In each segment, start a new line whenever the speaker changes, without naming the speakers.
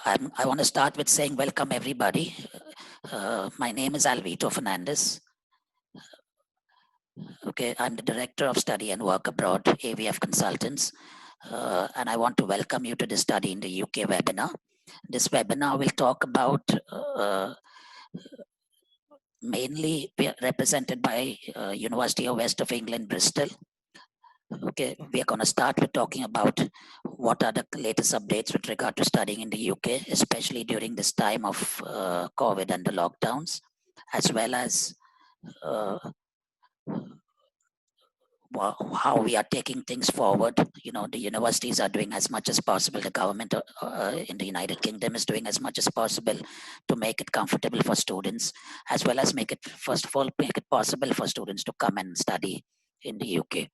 I want to start with saying welcome everybody. My name is Alvito Fernandez. Okay, I'm the Director of Study and Work Abroad, AVF Consultants, and I want to welcome you to the Study in the UK webinar. This webinar will talk about mainly represented by University of West of England, Bristol. Okay, we are going to start with talking about what are the latest updates with regard to studying in the UK, especially during this time of COVID and the lockdowns, as well as how we are taking things forward. You know, the universities are doing as much as possible. The government in the United Kingdom is doing as much as possible to make it comfortable for students, as well as make it, first of all, make it possible for students to come and study in the UK.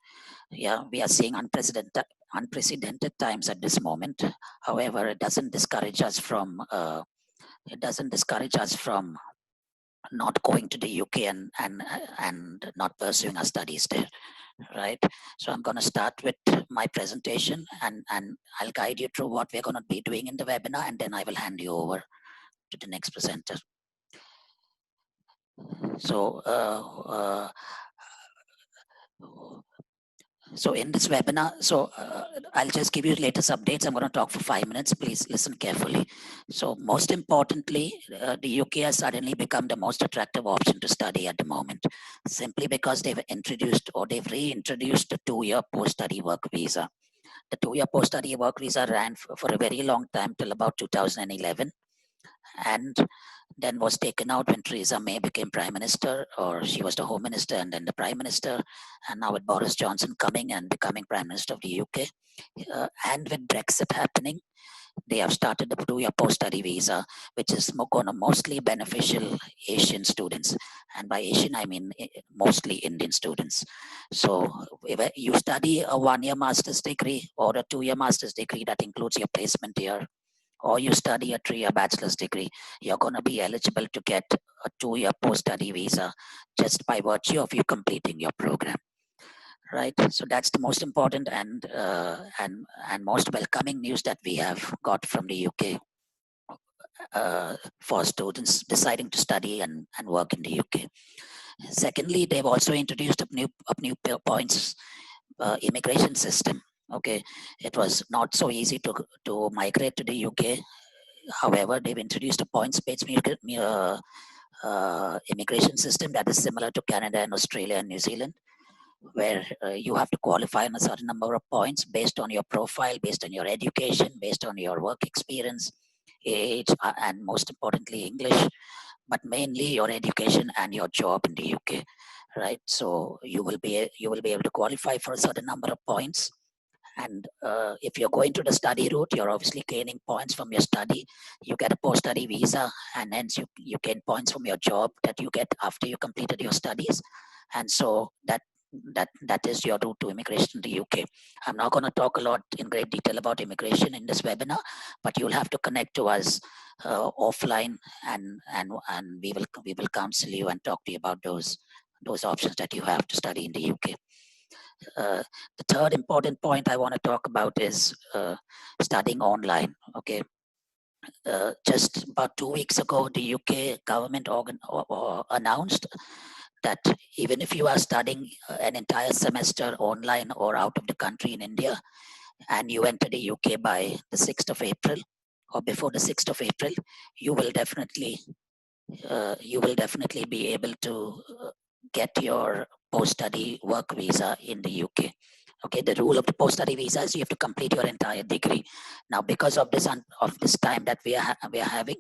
Yeah, we are seeing unprecedented times at this moment. However, it doesn't discourage us from not going to the UK and not pursuing our studies there, right? So I'm going to start with my presentation, and I'll guide you through what we're going to be doing in the webinar, and then I will hand you over to the next presenter. So So in this webinar, I'll just give you latest updates. I'm going to talk for 5 minutes. Please listen carefully. So most importantly, the UK has suddenly become the most attractive option to study at the moment, simply because they've introduced or they've reintroduced the 2-year post-study work visa. The 2-year post-study work visa ran for a very long time, till about 2011. And then was taken out when Theresa May became Prime Minister, or she was the Home Minister and then the Prime Minister, and now with Boris Johnson coming and becoming Prime Minister of the UK. And with Brexit happening, they have started the 2-year post-study visa, which is going to mostly beneficial Asian students. And by Asian, I mean mostly Indian students. So if you study a 1-year master's degree or a 2-year master's degree that includes your placement year, or you study a 3-year bachelor's degree, you're going to be eligible to get a 2-year post-study visa just by virtue of you completing your program, right? So that's the most important and most welcoming news that we have got from the UK for students deciding to study and work in the UK. Secondly, they've also introduced a new points immigration system. Okay, it was not so easy to migrate to the UK. However, they've introduced a points-based immigration system that is similar to Canada and Australia and New Zealand, where you have to qualify on a certain number of points based on your profile, based on your education, based on your work experience, age, and most importantly, English, but mainly your education and your job in the UK, right? So you will be able to qualify for a certain number of points. And if you're going to the study route, you're obviously gaining points from your study. You get a post-study visa, and hence you gain points from your job that you get after you completed your studies. And so that is your route to immigration in the UK. I'm not going to talk a lot in great detail about immigration in this webinar, but you'll have to connect to us offline, and we will counsel you and talk to you about those options that you have to study in the UK. The third important point I want to talk about is studying online. Okay, just about 2 weeks ago, the UK government announced that even if you are studying an entire semester online or out of the country in India, and you enter the UK by the 6th of April or before the 6th of April, you will definitely be able to get your post-study work visa in the UK. Okay, the rule of the post-study visa is you have to complete your entire degree. Now, because of this time that we are having,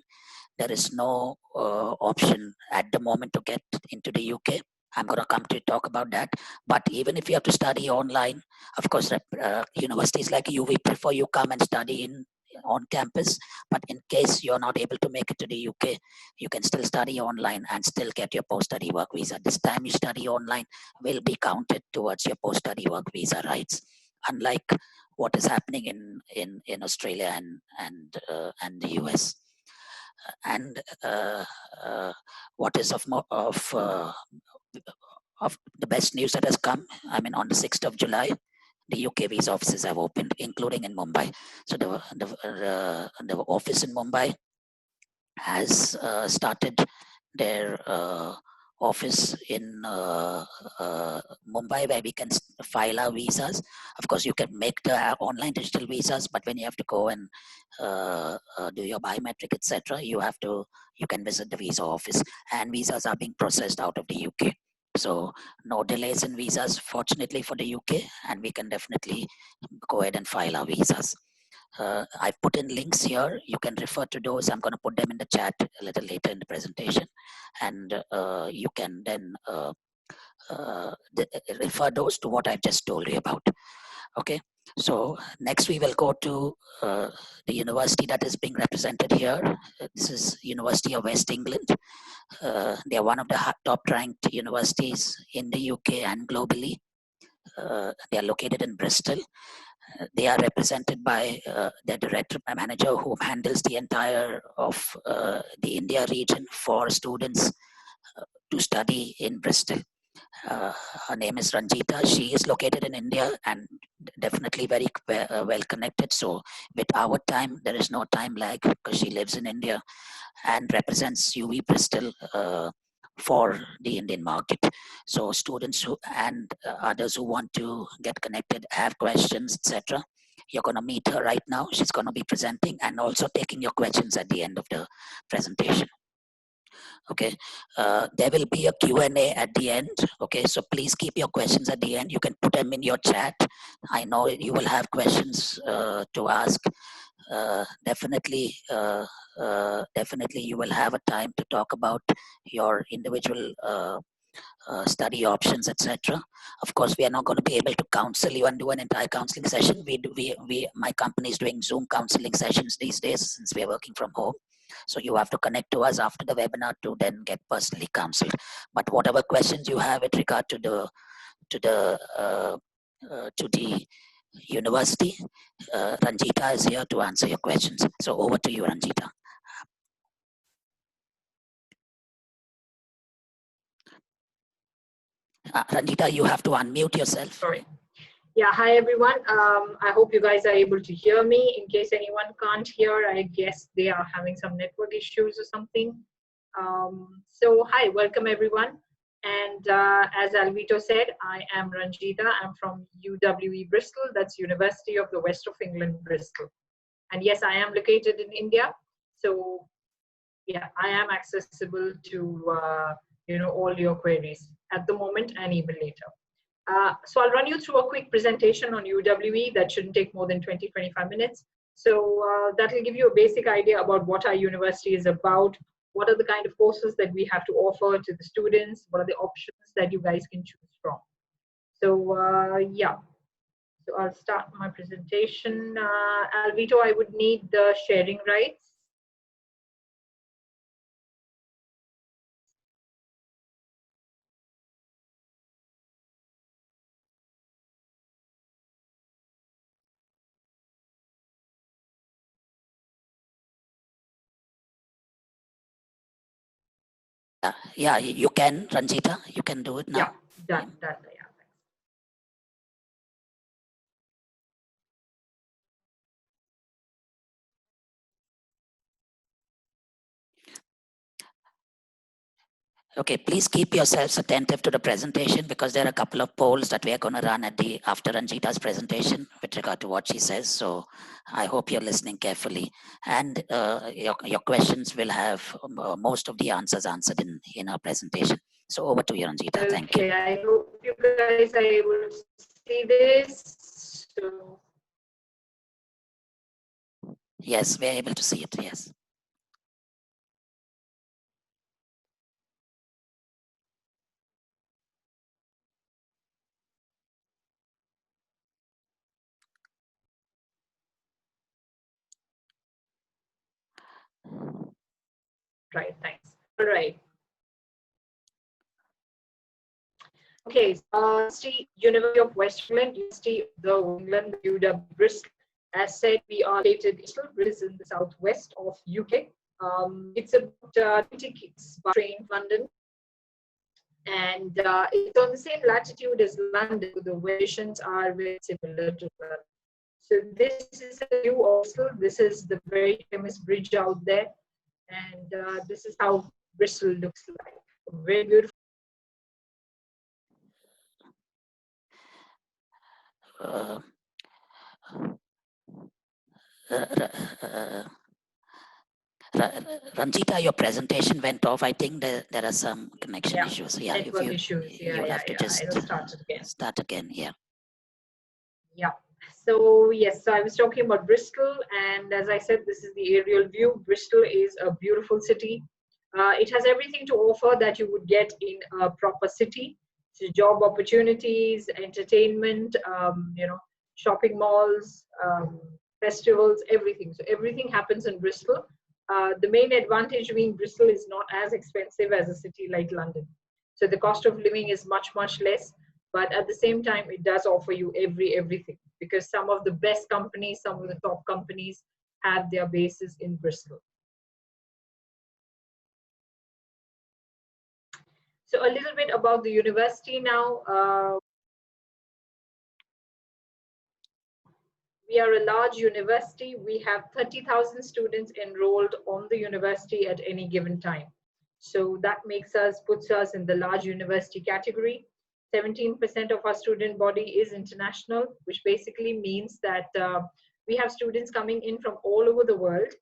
there is no option at the moment to get into the UK. I'm going to come to talk about that. But even if you have to study online, of course, universities like UV prefer you come and study on campus. But in case you're not able to make it to the UK, you can still study online and still get your post-study work visa. This time you study online will be counted towards your post-study work visa rights, unlike what is happening in Australia and the US. And what is of the best news that has come, I mean, on the 6th of July, the UK visa offices have opened, including in Mumbai. So the office in Mumbai has started their office in Mumbai, where we can file our visas. Of course, you can make the online digital visas, but when you have to go and do your biometric, etc., you can visit the visa office, and visas are being processed out of the UK. So no delays in visas, fortunately for the UK, and we can definitely go ahead and file our visas. I've put in links here. You can refer to those. I'm going to put them in the chat a little later in the presentation, and you can then refer those to what I've just told you about. Okay, so next we will go to the university that is being represented here. This is University of West England. They are one of the top ranked universities in the UK and globally. They are located in Bristol. They are represented by their director manager, who handles the entire of the India region for students to study in Bristol. Her name is Ranjita. She is located in India and definitely very well connected. So with our time, there is no time lag because she lives in India and represents UV Bristol for the Indian market. So students who and others who want to get connected, have questions, etc., you're going to meet her right now. She's going to be presenting and also taking your questions at the end of the presentation. Okay, there will be a Q&A at the end. Okay, so please keep your questions at the end. You can put them in your chat. I know you will have questions to ask. Definitely you will have a time to talk about your individual study options, etc. Of course, we are not going to be able to counsel you and do an entire counseling session. My company is doing Zoom counseling sessions these days since we are working from home. So you have to connect to us after the webinar to then get personally counseled. But whatever questions you have with regard to the university, Ranjita is here to answer your questions. So over to you, Ranjita. Ranjita, you have to unmute yourself.
Sorry. Yeah, hi everyone. I hope you guys are able to hear me. In case anyone can't hear, I guess they are having some network issues or something. So hi, welcome everyone. And as Alvito said, I am Ranjita. I'm from UWE Bristol. That's University of the West of England, Bristol. And yes, I am located in India. So yeah, I am accessible to all your queries at the moment and even later. So I'll run you through a quick presentation on UWE that shouldn't take more than 20-25 minutes. So that will give you a basic idea about what our university is about, what are the kind of courses that we have to offer to the students, what are the options that you guys can choose from. So yeah, so I'll start my presentation. Alvito, I would need the sharing rights.
Yeah, you can, Ranjita. You can do it now.
Yeah, done. Yeah.
Okay, please keep yourselves attentive to the presentation because there are a couple of polls that we are going to run after Ranjita's presentation with regard to what she says. So I hope you're listening carefully, and your questions will have most of the answers answered in our presentation. So over to you, Ranjita.
Okay,
thank you.
I hope you guys are able to see this. So
yes, we're able to see it. Yes.
right, thanks. All right. Okay, University of West England, University of the England, UW Bristol. As said, we are located in the southwest of UK. It's about 20 km by train, London. And it's on the same latitude as London, so the visions are very similar to London. So this is a view also. This is the very famous bridge out there, and this is how Bristol looks like. Very beautiful.
Uh, Ranjita, your presentation went off. I think there are some connection issues. Yeah,
Network issues.
you will have to just
It'll start again.
Start again. Yeah.
Yeah. So yes, so I was talking about Bristol, and as I said, this is the aerial view. Bristol is a beautiful city. It has everything to offer that you would get in a proper city. So job opportunities, entertainment, shopping malls, festivals, everything. So everything happens in Bristol. The main advantage being Bristol is not as expensive as a city like London. So the cost of living is much, much less. But at the same time, it does offer you everything, because some of the best companies, some of the top companies have their bases in Bristol. So a little bit about the university now. We are a large university. We have 30,000 students enrolled on the university at any given time. So that puts us in the large university category. 17% of our student body is international, which basically means that we have students coming in from all over the world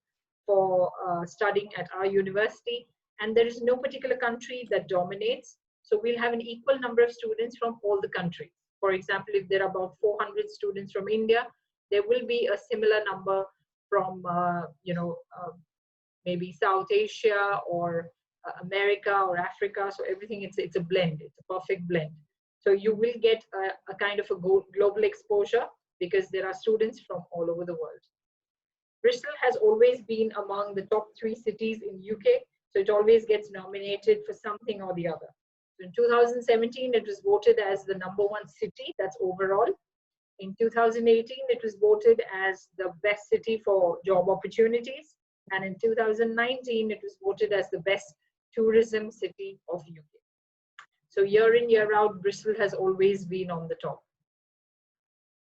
for studying at our university. And there is no particular country that dominates. So we'll have an equal number of students from all the countries. For example, if there are about 400 students from India, there will be a similar number from, maybe South Asia or America or Africa. So everything, it's a blend. It's a perfect blend. So you will get a kind of a global exposure because there are students from all over the world. Bristol has always been among the top 3 cities in UK. So it always gets nominated for something or the other. So in 2017, it was voted as the #1 city, that's overall. In 2018, it was voted as the best city for job opportunities. And in 2019, it was voted as the best tourism city of UK. So year in, year out, Bristol has always been on the top.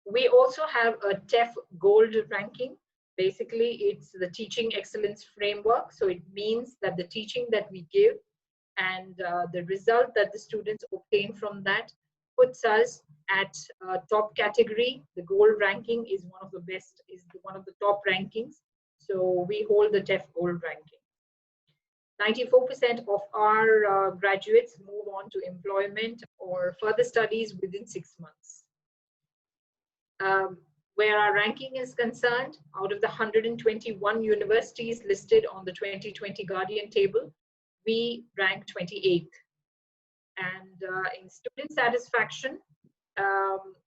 We also have a TEF Gold ranking. Basically, it's the Teaching Excellence Framework. So it means that the teaching that we give and the result that the students obtain from that puts us at top category. The gold ranking is one of the best, is one of the top rankings. So we hold the TEF Gold ranking. 94% of our graduates move on to employment or further studies within 6 months. Where our ranking is concerned, out of the 121 universities listed on the 2020 Guardian table, we rank 28th. And in student satisfaction,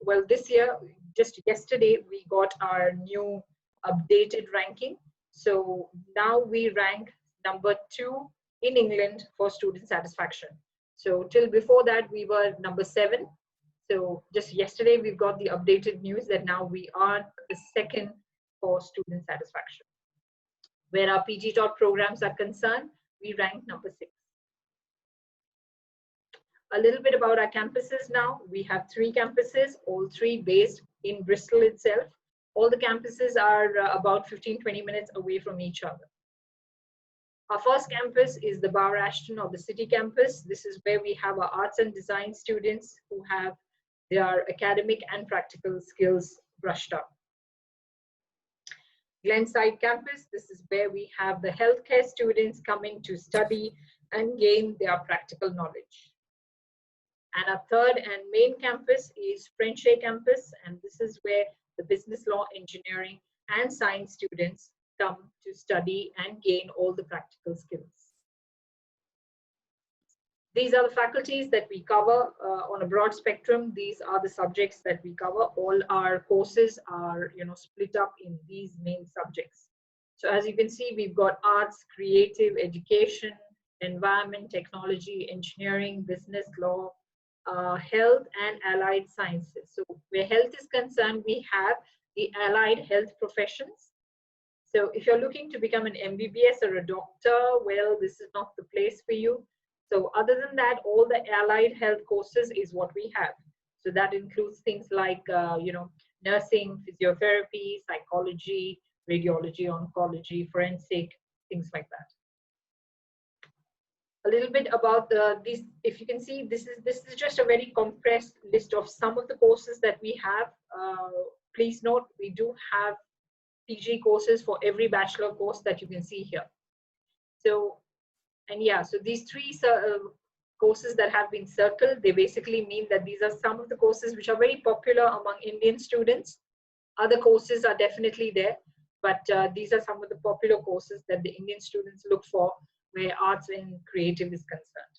well, this year, just yesterday, we got our new updated ranking. So now we rank #2 in England for student satisfaction. So till before that, we were #7. So just yesterday, we've got the updated news that now we are the 2nd for student satisfaction. Where our PG Talk programs are concerned, we rank #6. A little bit about our campuses now. We have 3 campuses, all 3 based in Bristol itself. All the campuses are about 15-20 minutes away from each other. Our first campus is the Bar Ashton or the City campus. This is where we have our arts and design students who have their academic and practical skills brushed up. Glenside campus, this is where we have the healthcare students coming to study and gain their practical knowledge. And our third and main campus is Frenchay campus, and this is where the business law, engineering, and science students come to study and gain all the practical skills. These are the faculties that we cover on a broad spectrum. These are the subjects that we cover. All our courses are, split up in these main subjects. So as you can see, we've got arts, creative, education, environment, technology, engineering, business law, health, and allied sciences. So where health is concerned, we have the allied health professions. So if you're looking to become an MBBS or a doctor, well, this is not the place for you. So other than that, all the allied health courses is what we have. So that includes things like, nursing, physiotherapy, psychology, radiology, oncology, forensic, things like that. A little bit about these. If you can see, this is just a very compressed list of some of the courses that we have. Please note, we do have PG courses for every bachelor course that you can see here. So, and yeah, so these three courses that have been circled, they basically mean that these are some of the courses which are very popular among Indian students. Other courses are definitely there, but these are some of the popular courses that the Indian students look for where arts and creative is concerned.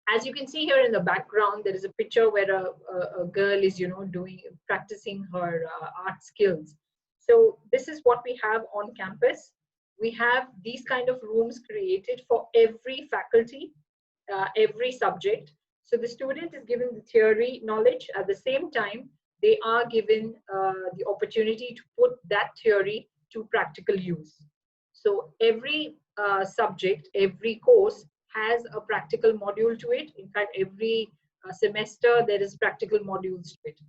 As you can see here in the background, there is a picture where a girl is, practicing her art skills. So this is what we have on campus. We have these kind of rooms created for every faculty, every subject. So the student is given the theory knowledge. At the same time, they are given the opportunity to put that theory to practical use. So every subject, every course has a practical module to it. In fact, every semester there is practical modules to it.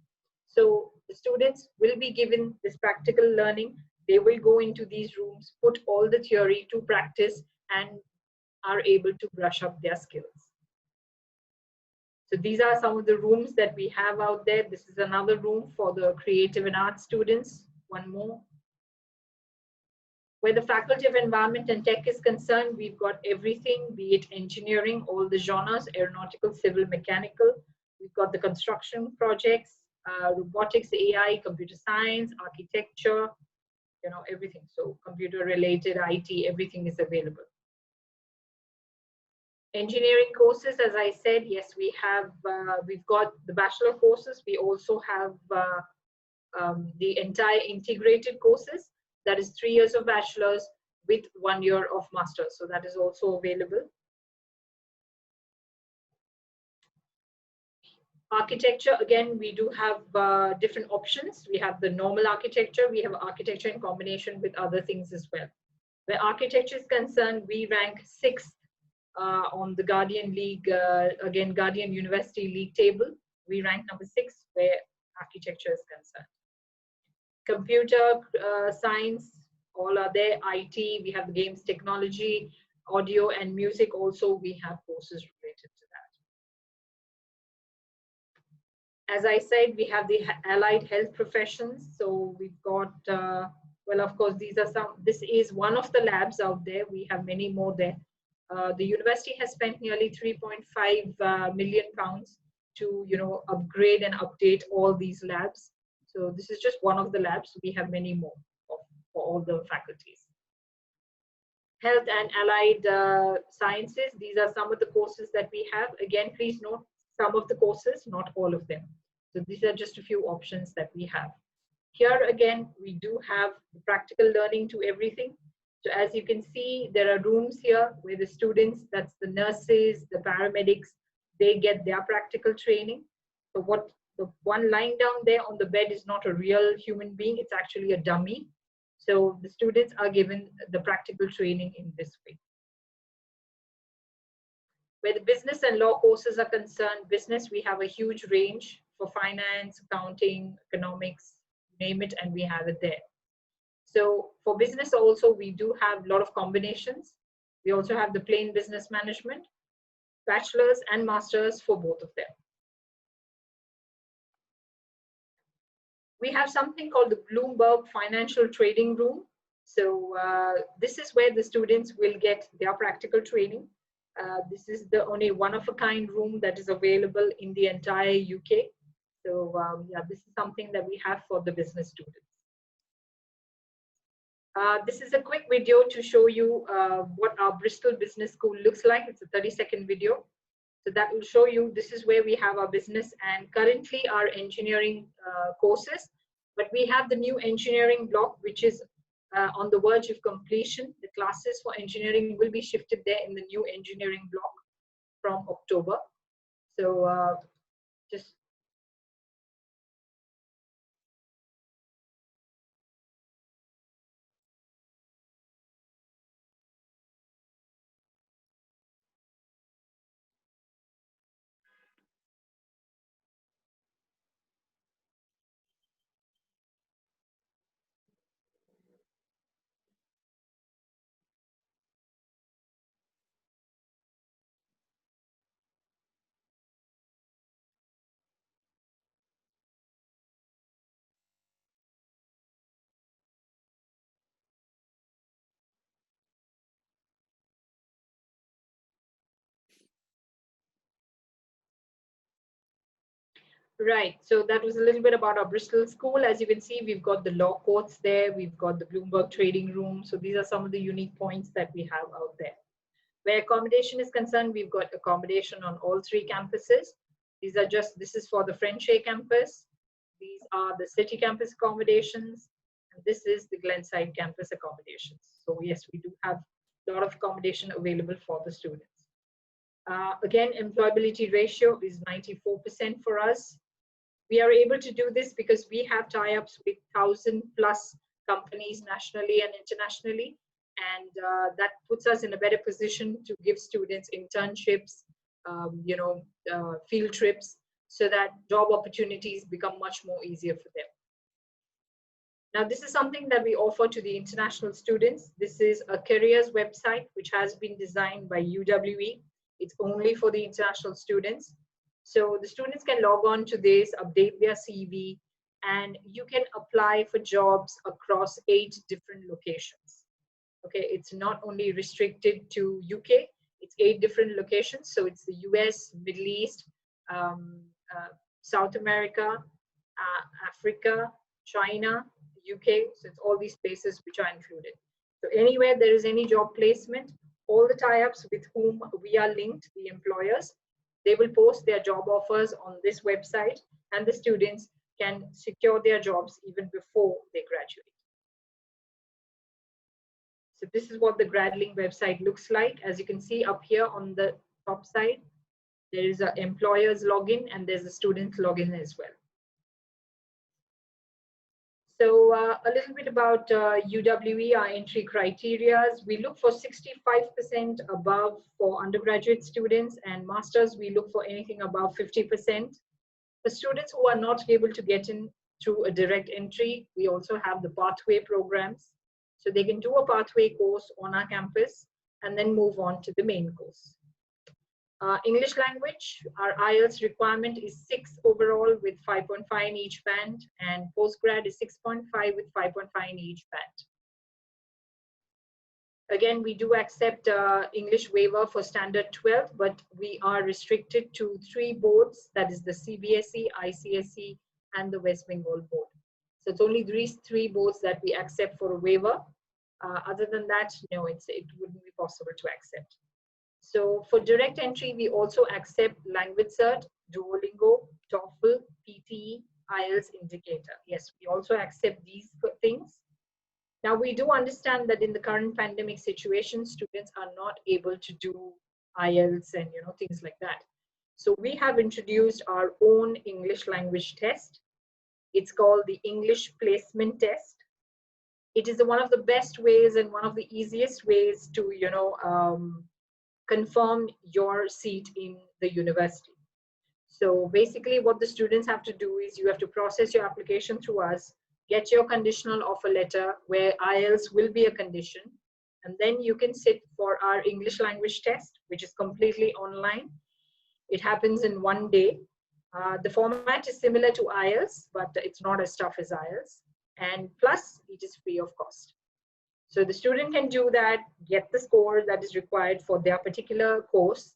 So the students will be given this practical learning. They will go into these rooms, put all the theory to practice, and are able to brush up their skills. So these are some of the rooms that we have out there. This is another room for the creative and art students. One more. Where the Faculty of Environment and Tech is concerned, we've got everything, be it engineering, all the genres, aeronautical, civil, mechanical. We've got the construction projects, robotics, AI, computer science, architecture, everything. So computer related, IT, everything is available. Engineering courses, as I said, yes, we have, we've got the bachelor courses. We also have the entire integrated courses. That is 3 years of bachelor's with 1 year of master's. So that is also available. Architecture, again, we do have different options. We have the normal architecture. We have architecture in combination with other things as well. Where architecture is concerned, we rank 6th on the Guardian League, again, Guardian University League table. We rank number 6 where architecture is concerned. Computer science, all are there. IT, we have games technology, audio and music also, we have courses related to that. As I said, we have the allied health professions. So we've got, well, of course, these are some, this is one of the labs out there. We have many more there. The university has spent nearly 3.5 million pounds to, upgrade and update all these labs. So this is just one of the labs. We have many more for all the faculties. Health and allied sciences. These are some of the courses that we have. Again, please note some of the courses, not all of them. So these are just a few options that we have. Here again, we do have the practical learning to everything. So as you can see, there are rooms here where the students, that's the nurses, the paramedics, they get their practical training. So what the one lying down there on the bed is not a real human being, it's actually a dummy. So the students are given the practical training in this way. Where the business and law courses are concerned, business, we have a huge range for finance, accounting, economics, name it, and we have it there. So for business also, we do have a lot of combinations. We also have the plain business management, bachelor's and master's for both of them. We have something called the Bloomberg Financial Trading Room. So this is where the students will get their practical training. This is the only one-of-a-kind room that is available in the entire UK. So yeah, this is something that we have for the business students. This is a quick video to show you what our Bristol Business School looks like. It's a 30-second video. So that will show you, this is where we have our business and currently our engineering courses. But we have the new engineering block, which is on the verge of completion. The classes for engineering will be shifted there in the new engineering block from October. So just Right. So that was a little bit about our Bristol school. As you can see, we've got the law courts there. We've got the Bloomberg trading room. So these are some of the unique points that we have out there. Where accommodation is concerned, we've got accommodation on all three campuses. This is for the Frenchay campus. These are the city campus accommodations. And this is the Glenside campus accommodations. So yes, we do have a lot of accommodation available for the students. Again, employability ratio is 94% for us. We are able to do this because we have tie-ups with 1,000+ companies nationally and internationally, and that puts us in a better position to give students internships, field trips, so that job opportunities become much more easier for them. Now, this is something that we offer to the international students. This is a careers website which has been designed by UWE. It's only for the international students. So the students can log on to this, update their CV, and you can apply for jobs across 8 different locations. Okay, it's not only restricted to UK, it's 8 different locations. So it's the US, Middle East, South America, Africa, China, UK. So it's all these places which are included. So anywhere there is any job placement, all the tie-ups with whom we are linked, the employers, they will post their job offers on this website, and the students can secure their jobs even before they graduate. So this is what the GradLink website looks like. As you can see up here on the top side, there is an employer's login and there's a student's login as well. So a little bit about UWE, our entry criteria. We look for 65% above for undergraduate students, and masters, we look for anything above 50%. For students who are not able to get in through a direct entry, we also have the pathway programs. So they can do a pathway course on our campus and then move on to the main course. English language, our IELTS requirement is 6 overall with 5.5 in each band, and postgrad is 6.5 with 5.5 in each band. Again, we do accept English waiver for standard 12, but we are restricted to 3 boards, that is the CBSE, ICSE, and the West Bengal board. So it's only these 3 boards that we accept for a waiver. Other than that, no, it wouldn't be possible to accept. So for direct entry, we also accept Language Cert, Duolingo, TOEFL, PTE, IELTS indicator. Yes, we also accept these things. Now, we do understand that in the current pandemic situation, students are not able to do IELTS and things like that. So we have introduced our own English language test. It's called the English Placement Test. It is one of the best ways and one of the easiest ways to confirm your seat in the university. So basically what the students have to do is you have to process your application through us, get your conditional offer letter where IELTS will be a condition, and then you can sit for our English language test, which is completely online. It happens in 1 day. The format is similar to IELTS, but it's not as tough as IELTS, and plus it is free of cost. So the student can do that, get the score that is required for their particular course,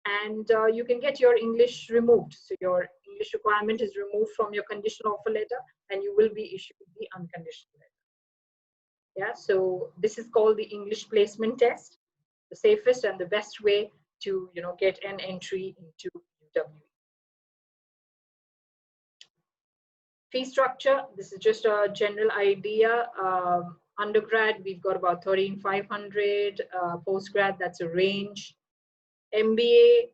and you can get your English removed. So your English requirement is removed from your conditional offer letter, and you will be issued the unconditional letter. Yeah, so this is called the English Placement Test, the safest and the best way to get an entry into UWE. Fee structure, this is just a general idea. Undergrad, we've got about 13,500. Postgrad, that's a range. MBA,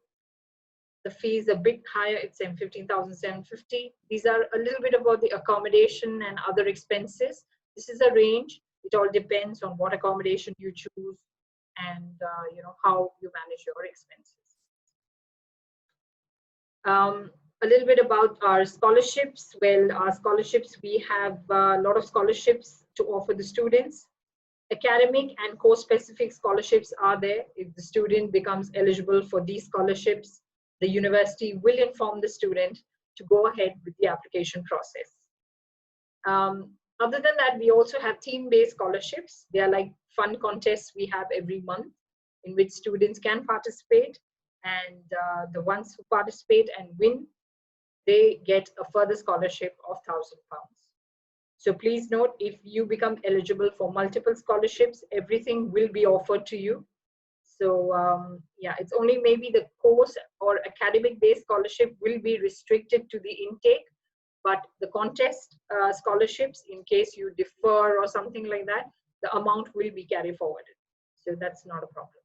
the fee is a bit higher. It's 15,750. These are a little bit about the accommodation and other expenses. This is a range. It all depends on what accommodation you choose and how you manage your expenses. A little bit about our scholarships. Well, our scholarships, we have a lot of scholarships to offer the students. Academic and course-specific scholarships are there. If the student becomes eligible for these scholarships, the university will inform the student to go ahead with the application process. Other than that, we also have team-based scholarships. They are like fun contests we have every month in which students can participate, and the ones who participate and win, they get a further scholarship of £1,000. So please note, if you become eligible for multiple scholarships, everything will be offered to you. So yeah, it's only maybe the course or academic-based scholarship will be restricted to the intake, but the contest scholarships, in case you defer or something like that, the amount will be carried forwarded. So that's not a problem.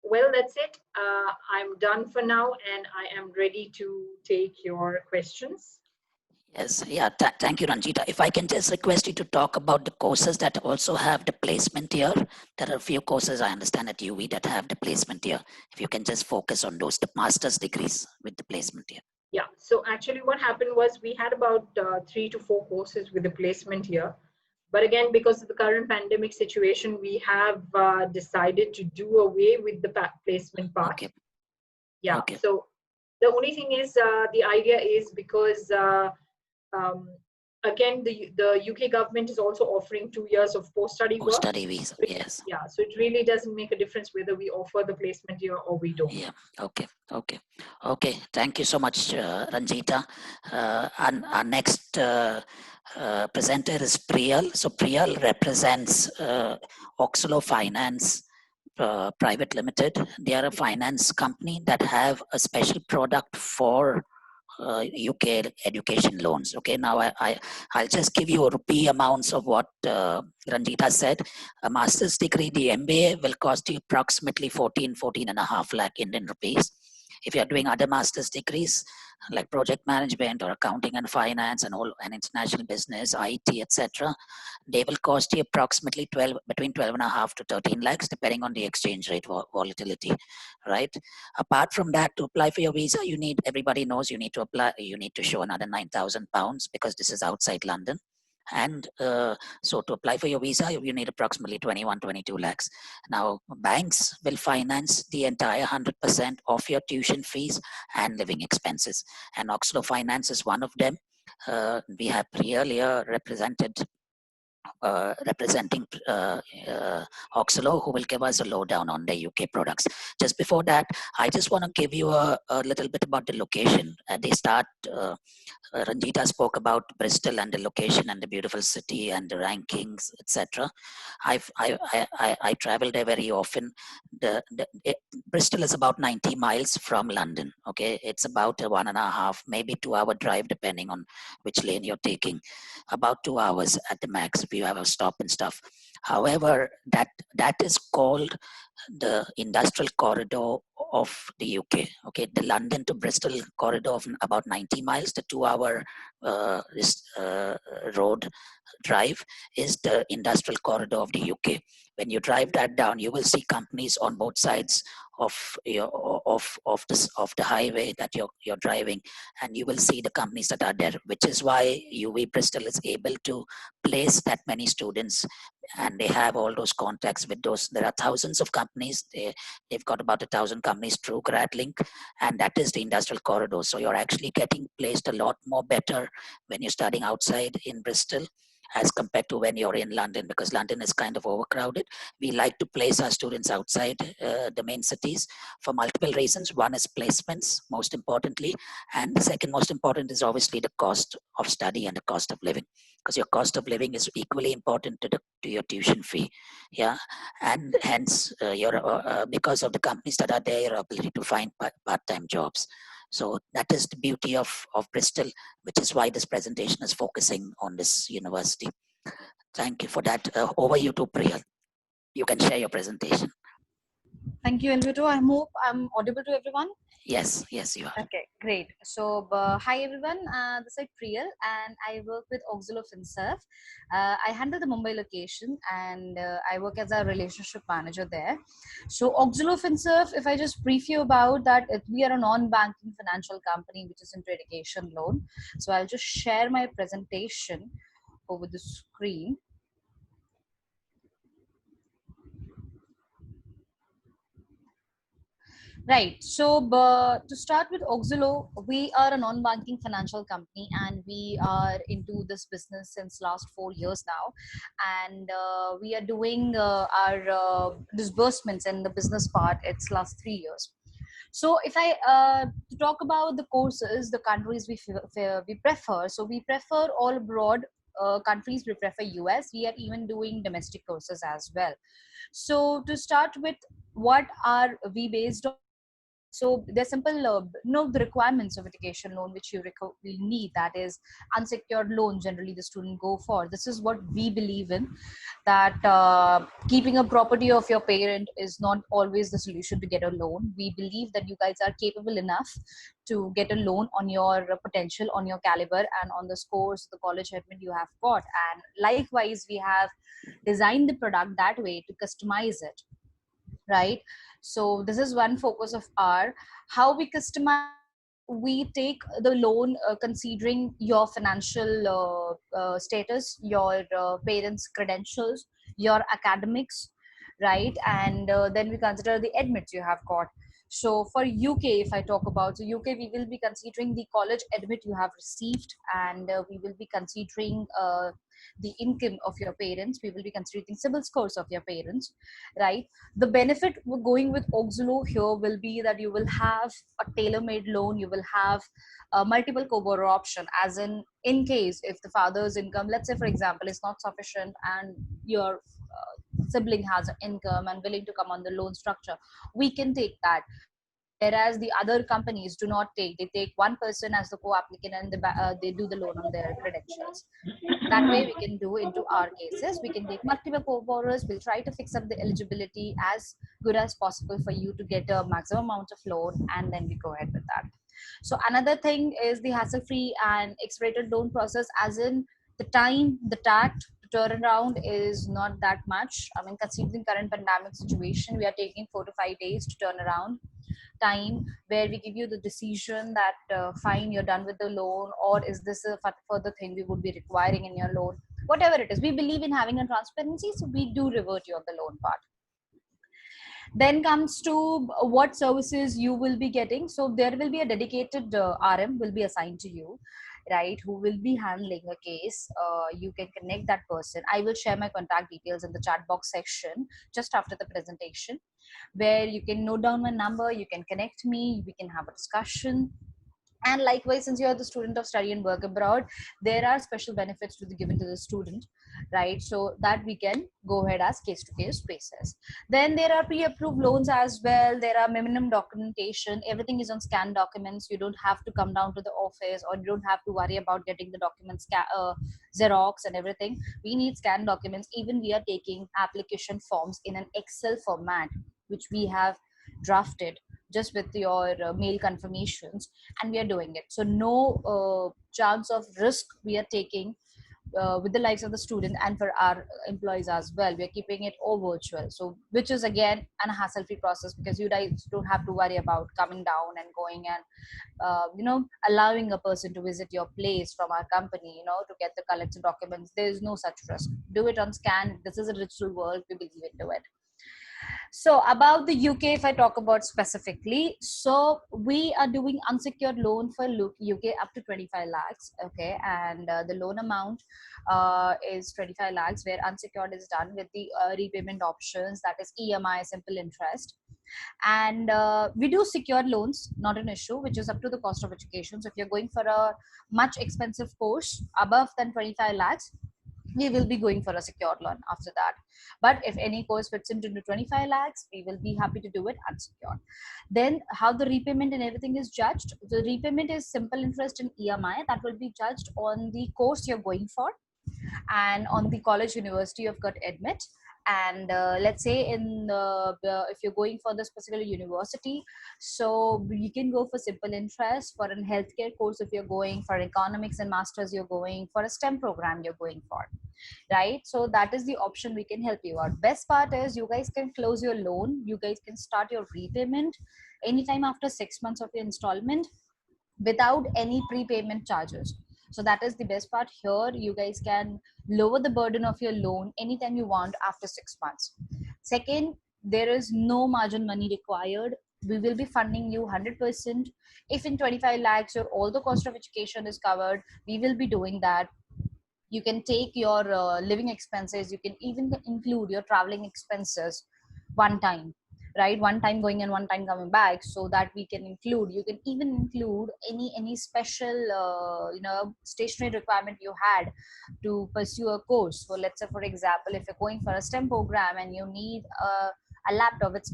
Well, that's it. I'm done for now, and I am ready to take your questions.
Yes, yeah, thank you, Ranjita. If I can just request you to talk about the courses that also have the placement year. There are a few courses I understand at UV that have the placement year. If you can just focus on those, the master's degrees with the placement year.
Yeah, so actually what happened was we had about 3 to 4 courses with the placement year. But again, because of the current pandemic situation, we have decided to do away with the placement part.
Okay.
Yeah,
okay.
So the only thing is, the idea is because again, the UK government is also offering 2 years of post-study work.
Post-study visa, yes.
Yeah, so it really doesn't make a difference whether we offer the placement year or we don't.
Yeah, okay. Thank you so much, Ranjita. And our next presenter is Priyal. So Priyal represents Oxlo Finance Private Limited. They are a finance company that have a special product for UK education loans. Okay, now I'll just give you a rupee amounts of what Ranjita said. A master's degree, the MBA will cost you approximately 14 and a half lakh Indian rupees. If you're doing other master's degrees like project management or accounting and finance and international business, IT, etc., they will cost you approximately between 12 and a half to 13 lakhs, depending on the exchange rate volatility, right? Apart from that, to apply for your visa, everybody knows you need to apply, you need to show another £9,000 because this is outside London. And so to apply for your visa, you need approximately 22 lakhs. Now, banks will finance the entire 100% of your tuition fees and living expenses. And Oxlo Finance is one of them. We have Priyal here representing Oxlo, who will give us a lowdown on the UK products. Just before that, I just want to give you a little bit about the location. At the start, Ranjita spoke about Bristol and the location and the beautiful city and the rankings, etc. I travel there very often. Bristol is about 90 miles from London. Okay, it's about a 1.5, maybe 2 hour drive, depending on which lane you're taking. About 2 hours at the max if you have a stop and stuff. However, that is called the industrial corridor of the UK. Okay, the London to Bristol corridor of about 90 miles, the 2 hour road drive is the industrial corridor of the UK. When you drive that down, you will see companies on both sides of the highway that you're driving, and you will see the companies that are there, which is why UV Bristol is able to place that many students, and they have all those contacts with those. There are thousands of companies. They've got about 1,000 companies through GradLink, and that is the industrial corridor. So you're actually getting placed a lot more better when you're studying outside in Bristol as compared to when you're in London, because London is kind of overcrowded. We like to place our students outside the main cities for multiple reasons. One is placements, most importantly, and the second most important is obviously the cost of study and the cost of living, because your cost of living is equally important to your tuition fee. Yeah, and hence because of the companies that are there, your ability to find part-time jobs. So that is the beauty of Bristol, which is why this presentation is focusing on this university. Thank you for that. Over you to Priyal. You can share your presentation.
Thank you, Elvito. I hope I'm audible to everyone.
Yes, you are.
Okay, great. So, hi everyone. This is Priyal, and I work with Oxlo FinServ. I handle the Mumbai location, and I work as a relationship manager there. So, Oxlo FinServ, if I just brief you about that, we are a non-banking financial company which is into education loan. So, I'll just share my presentation over the screen. Right. So to start with Oxlo, we are a non-banking financial company, and we are into this business since last 4 years now. And we are doing our disbursements in the business part. It's last 3 years. So if I talk about the courses, the countries we prefer, so we prefer all abroad countries. We prefer US. We are even doing domestic courses as well. So to start with, what are we based on? So there's simple, the requirements of education loan which you will need. That is unsecured loan. Generally, the student go for. This is what we believe in. That keeping a property of your parent is not always the solution to get a loan. We believe that you guys are capable enough to get a loan on your potential, on your caliber, and on the scores, the college admit you have got. And likewise, we have designed the product that way to customize it, right? So this is one focus of our. How we customize, we take the loan considering your financial status, your parents credentials, your academics, right? And then we consider the admits you have got. So for UK, if I talk about, so UK, we will be considering the college admit you have received, and we will be considering the income of your parents. We will be considering civil scores of your parents, right? The benefit going with Oxolo here will be that you will have a tailor-made loan. You will have multiple co-borrow option, as in case if the father's income, let's say for example, is not sufficient, and your sibling has an income and willing to come on the loan structure, we can take that. Whereas the other companies do not take. They take one person as the co-applicant, and they do the loan on their credentials. That way we can do into our cases. We can take multiple co-borrowers. We'll try to fix up the eligibility as good as possible for you to get a maximum amount of loan, and then we go ahead with that. So another thing is the hassle-free and expedited loan process, as in the time, the tact to turn around is not that much. I mean, considering current pandemic situation, we are taking 4 to 5 days to turn around time, where we give you the decision that fine, you're done with the loan, or is this a further thing we would be requiring in your loan. Whatever it is, we believe in having a transparency, so we do revert you on the loan part. Then comes to what services you will be getting. So there will be a dedicated RM will be assigned to you, right, who will be handling a case. You can connect that person. I will share my contact details in the chat box section just after the presentation, where you can note down my number, you can connect me, we can have a discussion. And likewise, since you're the student of study and work abroad, there are special benefits to be given to the student, right? So that we can go ahead as case-to-case basis. Then there are pre-approved loans as well. There are minimum documentation. Everything is on scanned documents. You don't have to come down to the office, or you don't have to worry about getting the documents Xerox and everything. We need scanned documents. Even we are taking application forms in an Excel format, which we have drafted just with your mail confirmations, and we are doing it. So no chance of risk we are taking with the lives of the student, and for our employees as well. We are keeping it all virtual, so which is again an hassle-free process, because you guys don't have to worry about coming down and going and allowing a person to visit your place from our company, to get the collected documents. There is no such risk. Do it on scan. This is a digital world. We believe into it. So about the UK, if I talk about specifically, so we are doing unsecured loan for UK up to 25 lakhs. Okay. And the loan amount is 25 lakhs, where unsecured is done with the repayment options, that is EMI, simple interest. And we do secured loans, not an issue, which is up to the cost of education. So if you're going for a much expensive course above than 25 lakhs, we will be going for a secured loan after that. But if any course fits into 25 lakhs, we will be happy to do it unsecured. Then how the repayment and everything is judged. The repayment is simple interest and EMI. That will be judged on the course you're going for, and on the college university you've got admit. And let's say if you're going for this particular university, so you can go for simple interest. For a healthcare course, if you're going for economics and masters, you're going for a STEM program, you're going for, right? So that is the option we can help you out. Best part is you guys can close your loan, you guys can start your repayment anytime after 6 months of your installment without any prepayment charges. So that is the best part here. You guys can lower the burden of your loan anytime you want after 6 months. Second, there is no margin money required. We will be funding you 100%. If in 25 lakhs your all the cost of education is covered, we will be doing that. You can take your living expenses. You can even include your traveling expenses one time. right? One time going and one time coming back, so that we can include, you can even include any special stationary requirement you had to pursue a course. So let's say, for example, if you're going for a STEM program and you need a laptop with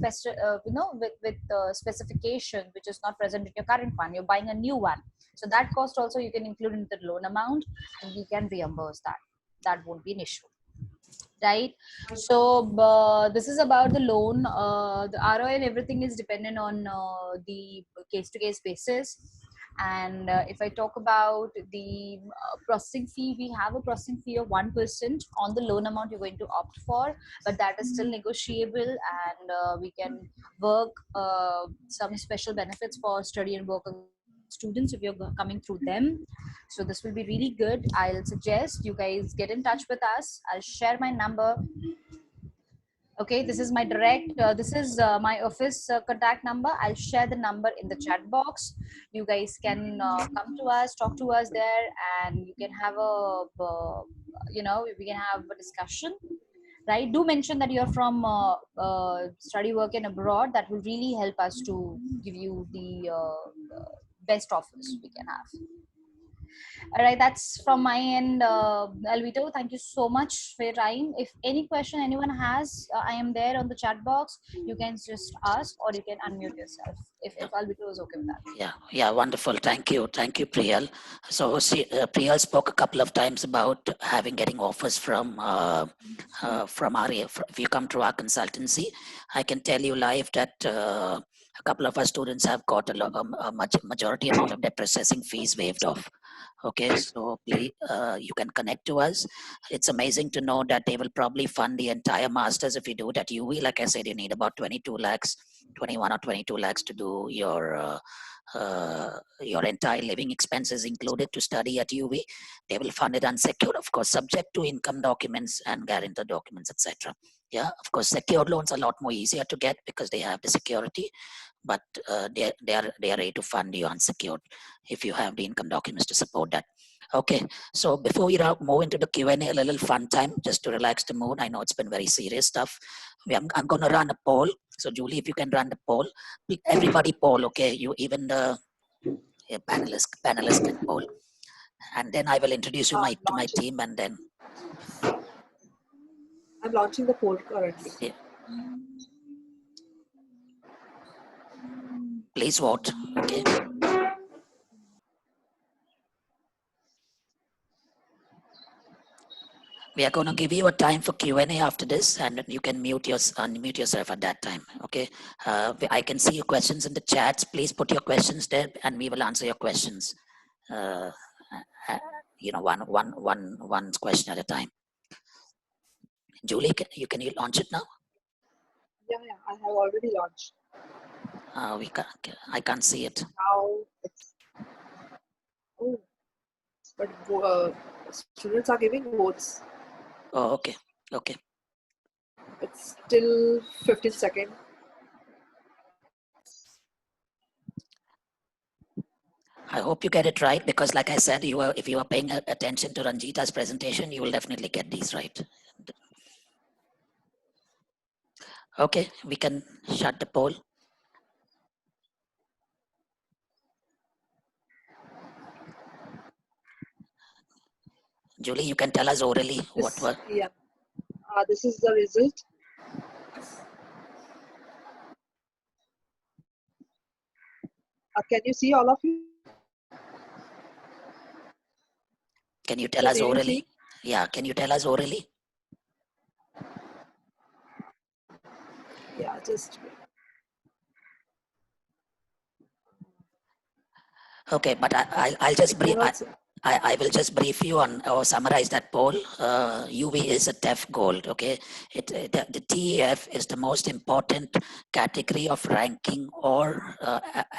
specification which is not present in your current one, you're buying a new one, so that cost also you can include in the loan amount, and we can reimburse that. That won't be an issue, right? So this is about the loan. The ROI and everything is dependent on the case-to-case basis. And if I talk about the processing fee, we have a processing fee of 1% on the loan amount you're going to opt for, but that is still negotiable, and we can work some special benefits for study and work students if you're coming through them. So this will be really good. I'll suggest you guys get in touch with us. I'll share my number. Okay, this is my direct, this is my office contact number. I'll share the number in the chat box. You guys can come to us, talk to us there, and you can have we can have a discussion, right? Do mention that you're from study work and abroad. That will really help us to give you the best offers we can have. All right, that's from my end. Alvito, thank you so much for your time. If any question anyone has, I am there on the chat box. You can just ask, or you can unmute yourself if Alvito is okay with that.
Yeah, wonderful. Thank you, Priyal. So Priyal spoke a couple of times about getting offers from our. If you come to our consultancy, I can tell you live that a couple of our students have got a majority amount of their processing fees waived off. Okay, so please, you can connect to us. It's amazing to know that they will probably fund the entire masters if you do it at UWI. Like I said, you need about 22 lakhs, 21 or 22 lakhs to do your entire living expenses included to study at UWI. They will fund it unsecured, of course, subject to income documents and guarantor documents, etc. Yeah, of course, secured loans are a lot more easier to get because they have the security, but they are ready to fund you unsecured if you have the income documents to support that. Okay, so before we move into the Q&A, a little fun time just to relax the mood. I know it's been very serious stuff. I'm going to run a poll. So Julie, if you can run the poll, everybody poll, okay? You even the panelists can poll, and then I will introduce you to my team, and then
I'm launching the poll currently.
Yeah. Please vote. Okay. We are going to give you a time for Q&A after this, and you can unmute yourself at that time. Okay. I can see your questions in the chats. Please put your questions there, and we will answer your questions. One question at a time. Julie, can you launch it now?
Yeah, I have already launched.
I can't see it.
Now it's but students are giving votes.
Oh, okay. Okay.
It's still 15 seconds.
I hope you get it right, because like I said, if you are paying attention to Ranjita's presentation, you will definitely get these right. Okay, we can shut the poll. Julie, you can tell us orally what were.
Yeah. This is the result. Can you see all of you?
Can you tell us orally? Yeah, can you tell us orally?
Yeah, just.
Okay, but I'll just brief. I will just brief you on or summarize that poll. UWI is a TEF Gold. Okay, the TEF is the most important category of ranking or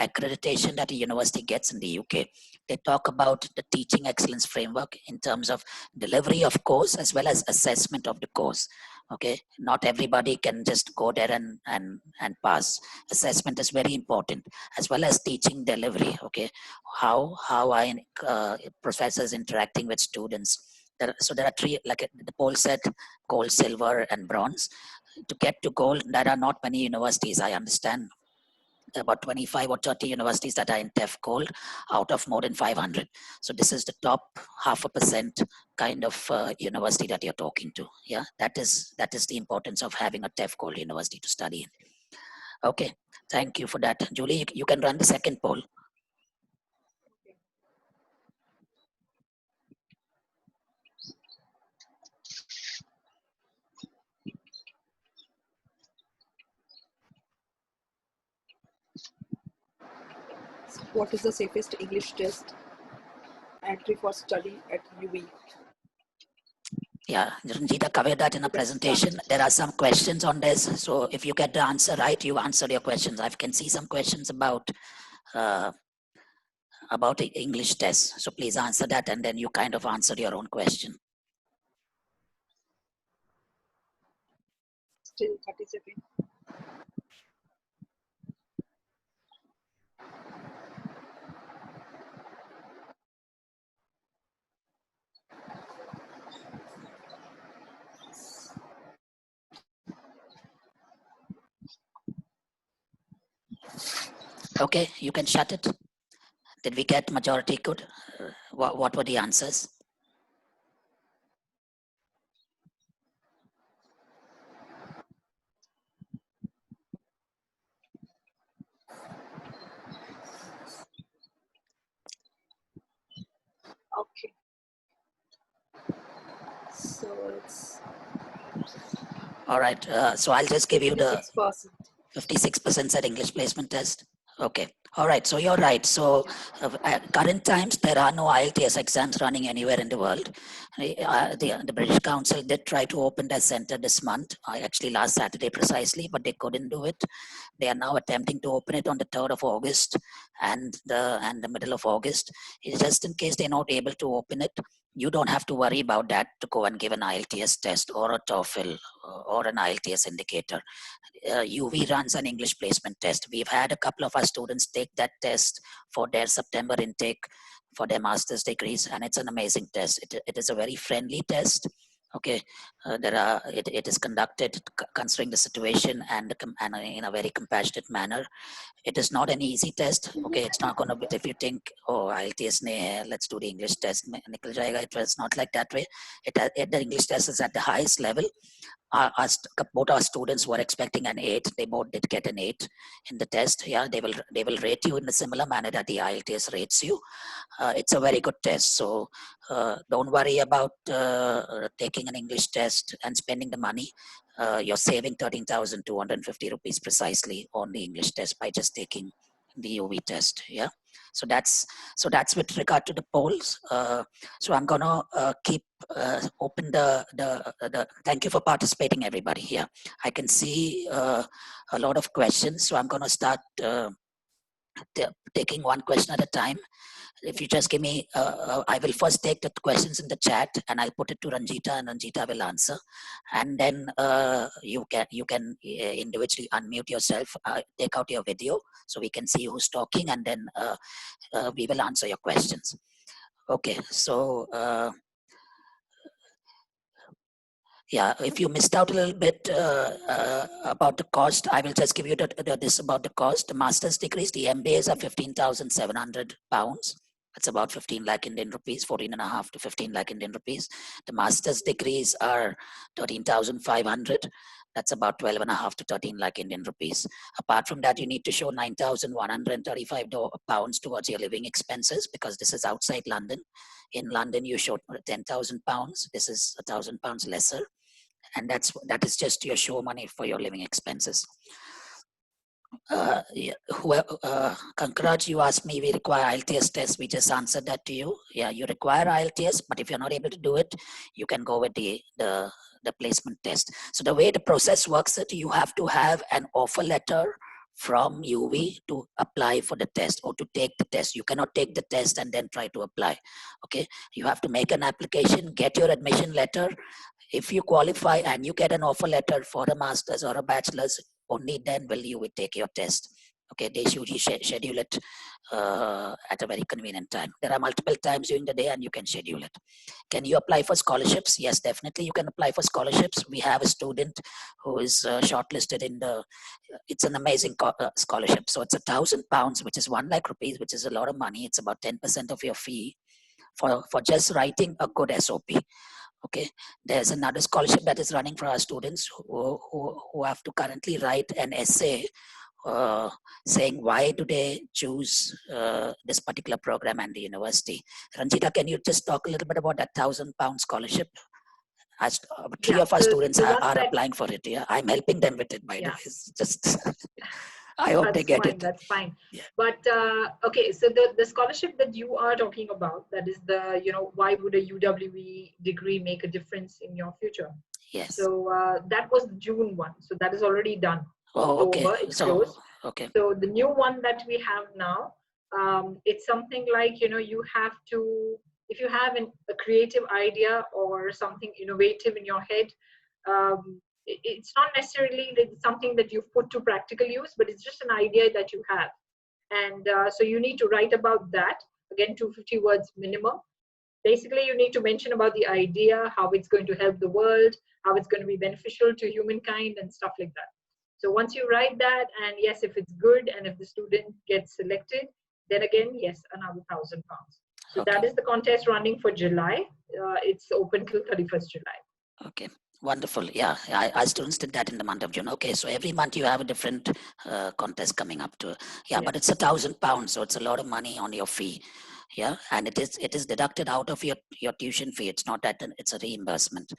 accreditation that a university gets in the UK. They talk about the teaching excellence framework in terms of delivery of course as well as assessment of the course. Okay, not everybody can just go there and pass. Assessment is very important, as well as teaching delivery. Okay, how professors interacting with students, So there are three, like the poll said, gold, silver, and bronze. To get to gold, there are not many universities, I understand. About 25 or 30 universities that are in TEF Gold out of more than 500. So this is the top 0.5% kind of university that you're talking to. Yeah, that is the importance of having a TEF Gold university to study in. Okay, thank you for that. Julie, you can run the second poll.
What is the safest English test entry for study at UV?
Yeah, Ranjita covered that in a presentation. There are some questions on this. So if you get the answer right, you answer your questions. I can see some questions about the English test. So please answer that, and then you kind of answer your own question.
Still 30 seconds.
Okay, you can shut it. Did we get majority good? What were the answers?
Okay. So it's
All right, so I'll just give you the
56%.
56% said English placement test. Okay. All right. So you're right. So at current times, there are no IELTS exams running anywhere in the world. The British Council did try to open their center this month, actually last Saturday precisely, but they couldn't do it. They are now attempting to open it on the 3rd of August and the middle of August. It's just in case they're not able to open it, you don't have to worry about that to go and give an IELTS test or a TOEFL or an IELTS indicator. UV runs an English placement test. We've had a couple of our students take that test for their September intake for their master's degrees, and it's an amazing test. It is a very friendly test. Okay, it is conducted considering the situation and in a very compassionate manner. It is not an easy test. Okay, it's not going to be, if you think, oh, IELTS ne hai, let's do the English test, nikal jayega. It's not like that way. The English test is at the highest level. Both our students were expecting an 8. They both did get an 8 in the test. Yeah, they will rate you in a similar manner that the IELTS rates you. It's a very good test. So don't worry about taking an English test and spending the money. You're saving 13,250 rupees precisely on the English test by just taking the UV test. Yeah. So that's with regard to the polls. So I'm gonna keep open the. Thank you for participating, everybody. Yeah, I can see a lot of questions. So I'm gonna start taking one question at a time. If you just give me, I will first take the questions in the chat and I'll put it to Ranjita and Ranjita will answer. And then you can individually unmute yourself, take out your video so we can see who's talking, and then we will answer your questions. Okay, so yeah, if you missed out a little bit about the cost, I will just give you this about the cost. The master's degrees, the MBAs are £15,700. That's about 15 lakh Indian rupees, 14.5 to 15 lakh Indian rupees. The master's degrees are 13,500. That's about 12.5 to 13 lakh Indian rupees. Apart from that, you need to show 9,135 pounds towards your living expenses because this is outside London. In London, you showed 10,000 pounds. This is 1,000 pounds lesser. And that is just your show money for your living expenses. Kankaraj, you asked me, we require IELTS test. We just answered that to you. Yeah, you require IELTS, but if you're not able to do it, you can go with the placement test. So the way the process works is you have to have an offer letter from UV to apply for the test or to take the test. You cannot take the test and then try to apply. Okay, you have to make an application, get your admission letter. If you qualify and you get an offer letter for a master's or a bachelor's, only then will you take your test. Okay, they usually schedule it at a very convenient time. There are multiple times during the day and you can schedule it. Can you apply for scholarships? Yes, definitely you can apply for scholarships. We have a student who is shortlisted in the, it's an amazing scholarship. So it's £1,000, which is 1 lakh rupees, which is a lot of money. It's about 10% of your fee for just writing a good SOP. Okay, there's another scholarship that is running for our students who have to currently write an essay saying why do they choose this particular program and the university. Ranjita, can you just talk a little bit about that £1,000 scholarship? As three of our students are applying for it. Yeah, I'm helping them with it, by the way. It's just I hope they get it.
That's fine.
Yeah.
But okay, so the scholarship that you are talking about, that is the, why would a UWE degree make a difference in your future?
Yes.
So that was the June one. So that is already done.
Oh, okay.
It's closed.
Okay.
So the new one that we have now, it's something like, you have to, if you have a creative idea or something innovative in your head, it's not necessarily something that you've put to practical use, but it's just an idea that you have. And so you need to write about that. Again, 250 words minimum. Basically, you need to mention about the idea, how it's going to help the world, how it's going to be beneficial to humankind and stuff like that. So once you write that, and yes, if it's good and if the student gets selected, then again, yes, another £1,000. So
okay.
That is the contest running for July. It's open till 31st July.
Okay. Wonderful. Yeah, our students did that in the month of June. Okay, so every month you have a different contest coming up to. Yeah, but it's £1,000, so it's a lot of money on your fee. Yeah, and it is deducted out of your tuition fee. It's not that it's a reimbursement.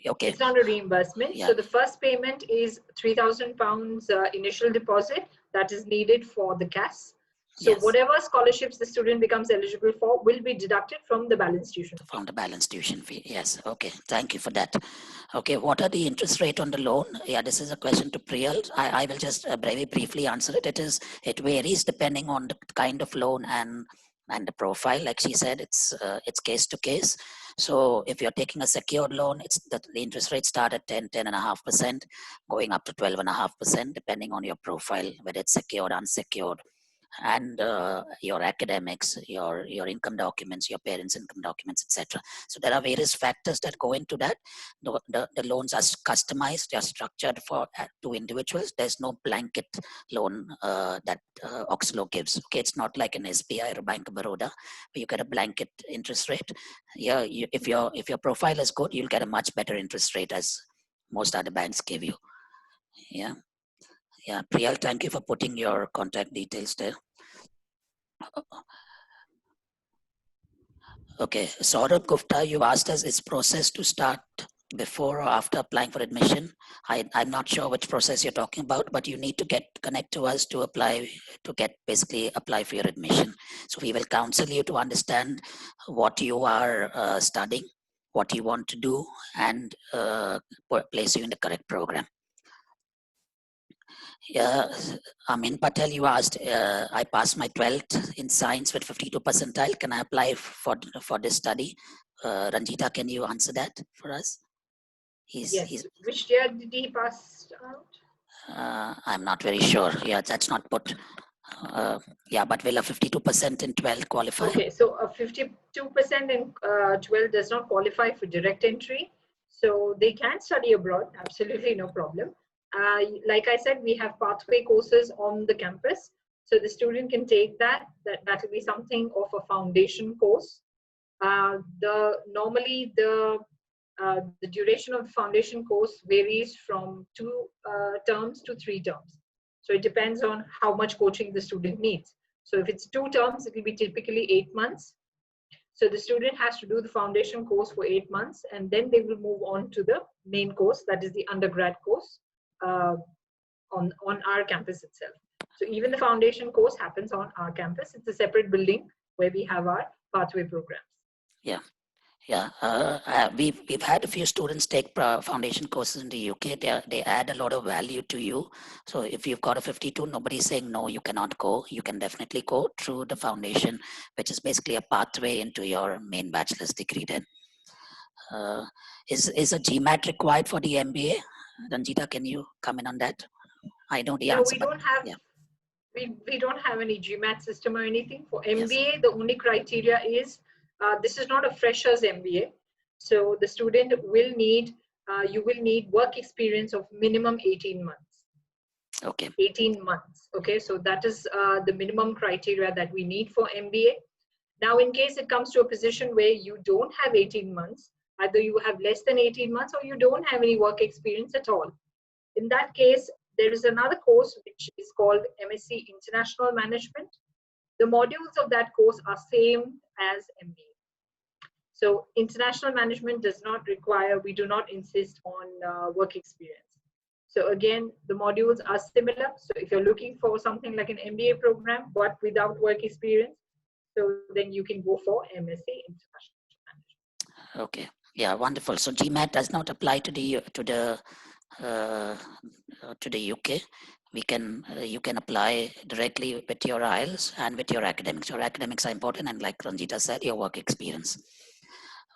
Okay.
It's not a reimbursement.
Yeah.
So the first payment is £3,000 initial deposit that is needed for the CAS. So
yes.
Whatever scholarships the student becomes eligible for will be deducted from the balance tuition fee.
From the balance tuition fee. Yes. Okay. Thank you for that. Okay. What are the interest rate on the loan? Yeah, this is a question to Priyal. I will just very briefly answer it. It varies depending on the kind of loan and the profile. Like she said, it's case to case. So if you're taking a secured loan, the interest rates start at 10.5%, going up to 12.5%, depending on your profile, whether it's secured, unsecured, and your academics, your income documents, your parents' income documents, etc. So there are various factors that go into that. The loans are customized, they are structured to individuals. There's no blanket loan that Oxlow gives. Okay, it's not like an SBI or Bank of Baroda where you get a blanket interest rate. Yeah, if your profile is good, you'll get a much better interest rate as most other banks give you. Yeah. Yeah, Priyal, thank you for putting your contact details there. Okay, Saurabh Gupta, you asked us, is process to start before or after applying for admission? I'm not sure which process you're talking about, but you need to connect to us to apply for your admission. So we will counsel you to understand what you are studying, what you want to do, and place you in the correct program. Yeah, Amin Patel, you asked, I passed my 12th in science with 52 percentile. Can I apply for this study? Ranjita, can you answer that for us?
Yes. Which year did he pass out?
I'm not very sure. Yeah, that's not put. Yeah, but will a 52% in 12 qualify?
Okay, so a 52% in 12 does not qualify for direct entry. So they can study abroad, absolutely no problem. Like I said, we have pathway courses on the campus. So the student can take that will be something of a foundation course. Normally the duration of the foundation course varies from 2 terms to 3 terms. So it depends on how much coaching the student needs. So if it's 2 terms, it will be typically 8 months. So the student has to do the foundation course for 8 months, and then they will move on to the main course, that is the undergrad course on our campus itself. So even the foundation course happens on our campus. It's a separate building where we have our pathway programs.
Yeah. Yeah, we've had a few students take foundation courses in the UK. They add a lot of value to you. So if you've got a 52, nobody's saying no, you cannot go. You can definitely go through the foundation, which is basically a pathway into your main bachelor's degree. Then, is a GMAT required for the MBA? Ranjita, can you comment on that? I know the answer.
No, we don't have.
Yeah.
we don't have any GMAT system or anything. For
Yes.
MBA, the only criteria is this is not a freshers MBA. So the student will need, you will need work experience of minimum 18 months.
Okay.
18 months. Okay, so that is the minimum criteria that we need for MBA. Now, in case it comes to a position where you don't have 18 months, either you have less than 18 months or you don't have any work experience at all. In that case, there is another course which is called MSc International Management. The modules of that course are same as MBA. So international management does not require, we do not insist on work experience. So again, the modules are similar. So if you're looking for something like an MBA program, but without work experience, so then you can go for MSc International Management.
Okay. Yeah, wonderful. So GMAT does not apply to the UK. We can you can apply directly with your IELTS and with your academics. Your academics are important, and like Ranjita said, your work experience.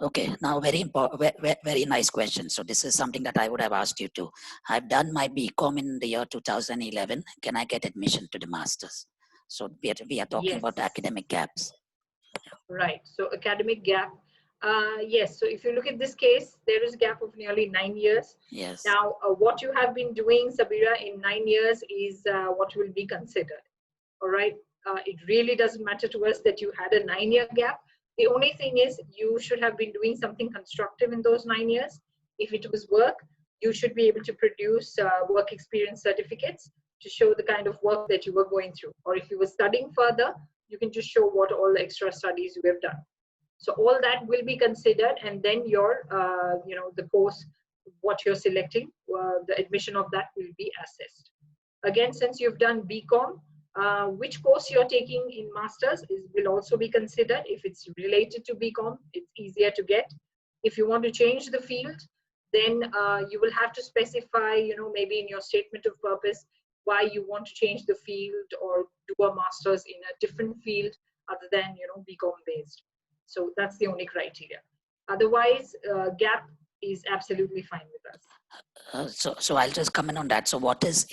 Okay, now very important, very nice question. So this is something that I would have asked you too. I've done my BCom in the year 2011. Can I get admission to the masters? So we are talking about
Yes.
academic gaps.
Right. So academic gap. Yes. So if you look at this case, there is a gap of nearly 9 years.
Yes.
Now, what you have been doing, Sabira, in 9 years is what will be considered. All right. It really doesn't matter to us that you had a 9-year gap. The only thing is you should have been doing something constructive in those 9 years. If it was work, you should be able to produce work experience certificates to show the kind of work that you were going through. Or if you were studying further, you can just show what all the extra studies you have done. So all that will be considered, and then your, the course, what you're selecting, the admission of that will be assessed. Again, since you've done BCom, which course you're taking in masters will also be considered. If it's related to BCom, it's easier to get. If you want to change the field, then you will have to specify, maybe in your statement of purpose, why you want to change the field or do a master's in a different field other than, BCom based. So that's the only criteria. Otherwise, gap is absolutely fine with us.
So I'll just comment on that. So what is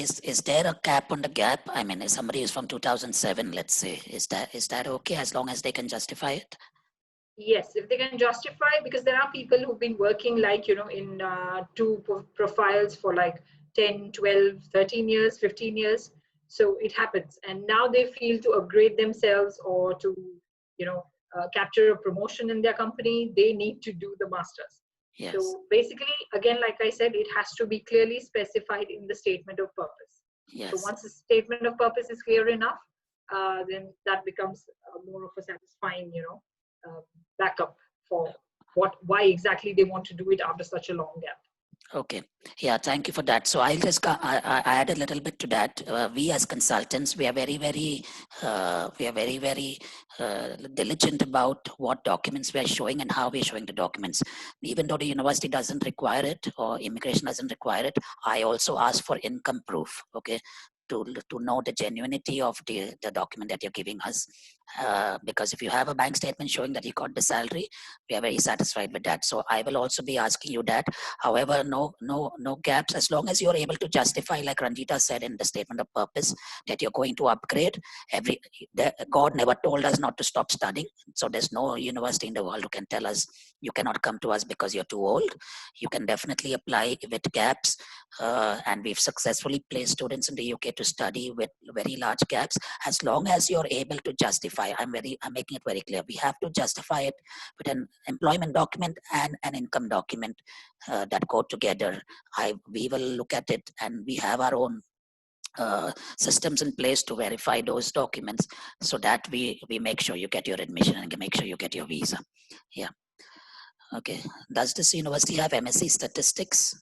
there a cap on the gap? I mean, if somebody is from 2007, let's say, is that okay as long as they can justify it?
Yes, if they can justify, because there are people who've been working like, in two profiles for like 10, 12, 13 years, 15 years. So it happens. And now they feel to upgrade themselves or to, capture a promotion in their company, they need to do the masters.
Yes.
So basically, again, like I said, it has to be clearly specified in the statement of purpose.
Yes.
So once the statement of purpose is clear enough, then that becomes more of a satisfying, backup for why exactly they want to do it after such a long gap.
Okay. Yeah, thank you for that. So I'll just I add a little bit to that. We as consultants, we are very, very diligent about what documents we are showing and how we are showing the documents. Even though the university doesn't require it or immigration doesn't require it, I also ask for income proof. Okay. To know the genuinity of the document that you're giving us. Because if you have a bank statement showing that you got the salary, we are very satisfied with that. So I will also be asking you that. However, no gaps, as long as you're able to justify, like Ranjita said in the statement of purpose, that you're going to upgrade. God never told us not to stop studying. So there's no university in the world who can tell us you cannot come to us because you're too old. You can definitely apply with gaps. And we've successfully placed students in the UK to study with very large gaps, as long as you're able to justify. I'm making it very clear. We have to justify it with an employment document and an income document that go together. We will look at it, and we have our own systems in place to verify those documents, so that we make sure you get your admission and make sure you get your visa. Yeah. Okay. Does this university have MSc Statistics?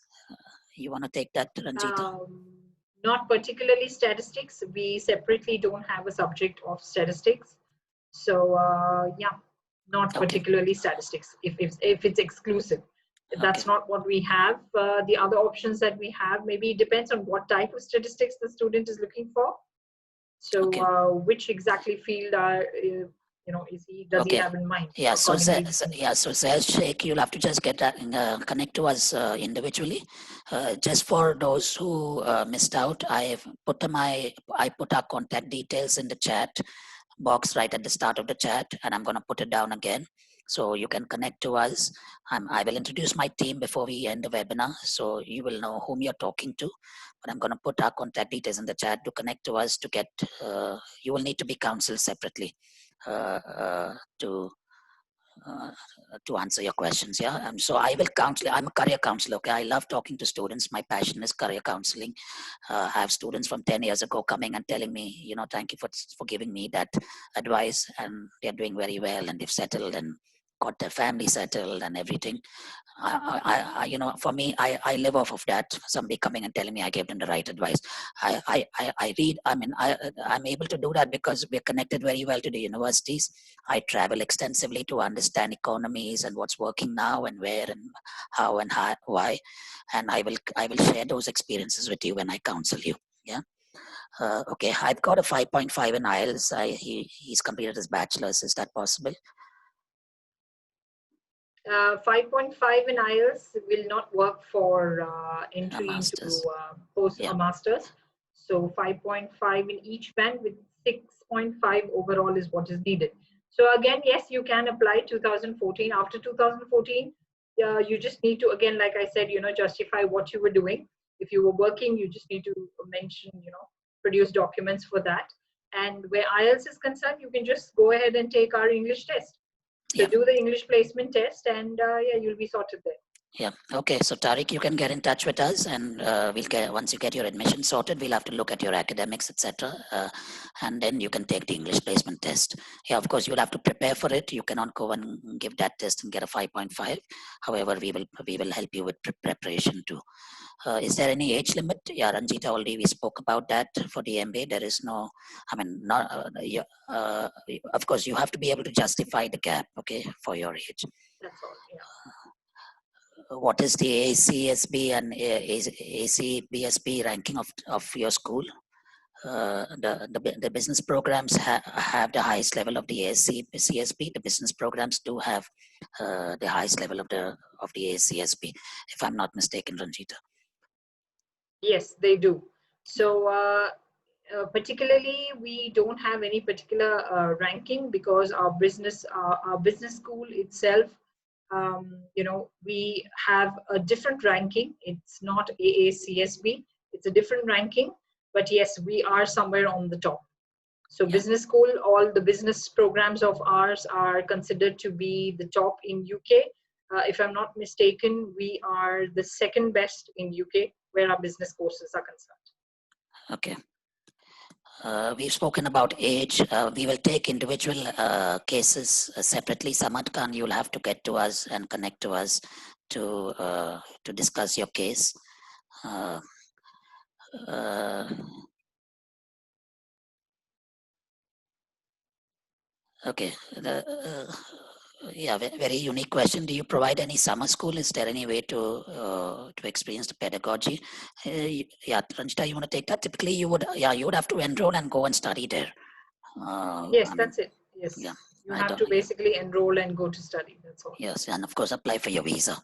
You want to take that, Ranjita?
Not particularly statistics. We separately don't have a subject of statistics. So not particularly statistics. If it's exclusive, that's not what we have. The other options that we have, maybe it depends on what type of statistics the student is looking for. So which exactly field Does he
Okay.
have in mind?
Yeah, so
Accordingly, we can-
Zahir Sheikh, you'll have to just get that connect to us individually. Just for those who missed out, I put our contact details in the chat box right at the start of the chat, and I'm going to put it down again. So you can connect to us. I will introduce my team before we end the webinar, so you will know whom you're talking to. But I'm going to put our contact details in the chat to connect to us to get, you will need to be counseled separately to answer your questions. Yeah. So I will counsel. I'm a career counselor. Okay. I love talking to students. My passion is career counseling. I have students from 10 years ago coming and telling me, thank you for giving me that advice, and they're doing very well, and they've settled and got their family settled and everything. For me, I live off of that. Somebody coming and telling me I gave them the right advice. I read. I'm able to do that because we're connected very well to the universities. I travel extensively to understand economies and what's working now and where and how and why, and I will share those experiences with you when I counsel you. Yeah. Okay. I've got a 5.5 in IELTS. He's completed his bachelor's. Is that possible?
5.5 in IELTS will not work for entry into a master's. So 5.5 in each band with 6.5 overall is what is needed. So again, yes, you can apply 2014. After 2014, you just need to, again, like I said, justify what you were doing. If you were working, you just need to mention, produce documents for that. And where IELTS is concerned, you can just go ahead and take our English test. So do the English placement test, and you'll be sorted there.
Yeah. Okay. So Tariq, you can get in touch with us, and once you get your admission sorted, we'll have to look at your academics, etc., and then you can take the English placement test. Yeah. Of course, you'll have to prepare for it. You cannot go and give that test and get a 5.5. However, we will help you with preparation too. Is there any age limit? Yeah, Ranjita, already we spoke about that for the MBA. There is no, of course, you have to be able to justify the gap, okay, for your age.
That's all, yeah.
What is the ACSB and ACBSB ranking of your school? The business programs have the highest level of the ACSB. The business programs do have the highest level of the ACSB, if I'm not mistaken, Ranjita.
Yes, they do. So particularly, we don't have any particular ranking because our business school itself, we have a different ranking. It's not AACSB. It's a different ranking. But yes, we are somewhere on the top. So business school, all the business programs of ours are considered to be the top in UK. If I'm not mistaken, we are the second best in UK where our business courses are concerned.
Okay. We've spoken about age. We will take individual cases separately. Samad Khan, you'll have to get to us and connect to us to discuss your case. Okay. Yeah, very unique question. Do you provide any summer school? Is there any way to experience the pedagogy? Yeah, Ranjita, you want to take that? Typically, you would have to enroll and go and study there.
Yes, that's it. Yes.
Yeah,
you have to basically enroll and go to study. That's all.
Yes, and of course apply for your visa.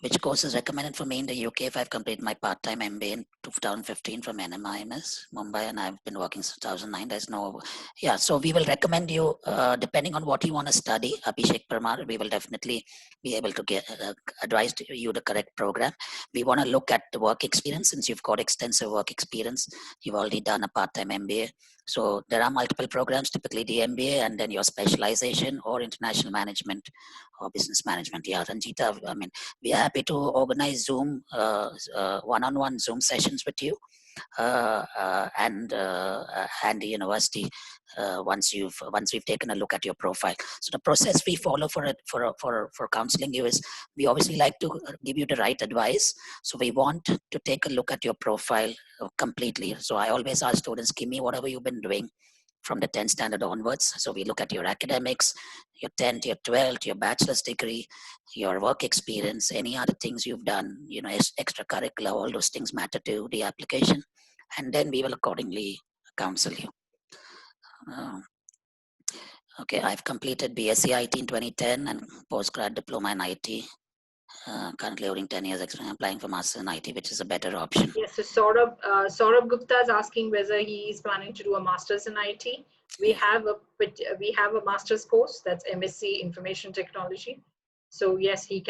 Which course is recommended for me in the UK if I've completed my part-time MBA in 2015 from NMIMS, Mumbai, and I've been working since 2009. There's no, so we will recommend you, depending on what you want to study, Abhishek Parmar, we will definitely be able to get advise you the correct program. We want to look at the work experience. Since you've got extensive work experience, you've already done a part-time MBA. So there are multiple programs, typically the MBA and then your specialization or international management or business management. Yeah, Ranjita, we are happy to organize Zoom, one-on-one Zoom sessions with you and the university once we've taken a look at your profile. So the process we follow for counseling you is we obviously like to give you the right advice. So we want to take a look at your profile completely. So I always ask students, give me whatever you've been doing from the 10th standard onwards. So we look at your academics, your 10th, your 12th, your bachelor's degree, your work experience, any other things you've done, extracurricular, all those things matter to the application. And then we will accordingly counsel you. Okay, I've completed BSc IT in 2010 and postgrad diploma in IT. Currently holding 10 years experience, applying for master in IT, which is a better option.
Yes, so Saurabh Gupta is asking whether he is planning to do a master's in IT. We have a master's course, that's MSc Information Technology. So yes, he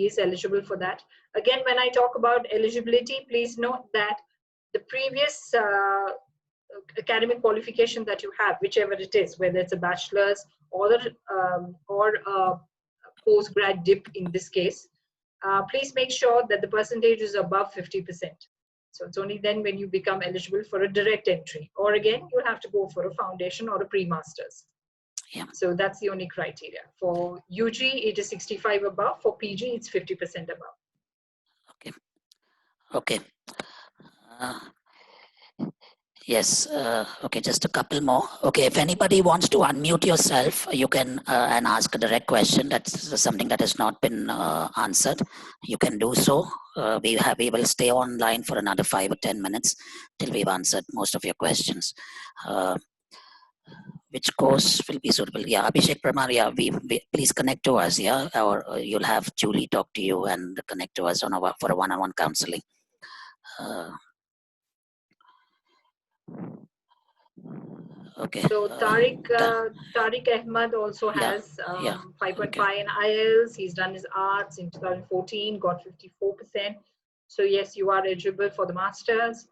is eligible for that. Again, when I talk about eligibility, please note that the previous academic qualification that you have, whichever it is, whether it's a bachelor's or a postgrad dip in this case, please make sure that the percentage is above 50%. So it's only then when you become eligible for a direct entry. Or again, you'll have to go for a foundation or a pre-master's.
Yeah.
So that's the only criteria. For UG, it is 65 above. For PG, it's 50% above.
Okay. Okay. Yes. Okay. Just a couple more. Okay. If anybody wants to unmute yourself, you can and ask a direct question. That's something that has not been answered. You can do so. We will stay online for another 5 or 10 minutes till we've answered most of your questions. Which course will be suitable? Yeah, Abhishek Pramar, yeah, please connect to us, yeah, or you'll have Julie talk to you and connect to us for a one-on-one counseling. Okay.
So Tariq Ahmad also has 5.5 in IELTS. He's done his arts in 2014, got 54%. So yes, you are eligible for the masters.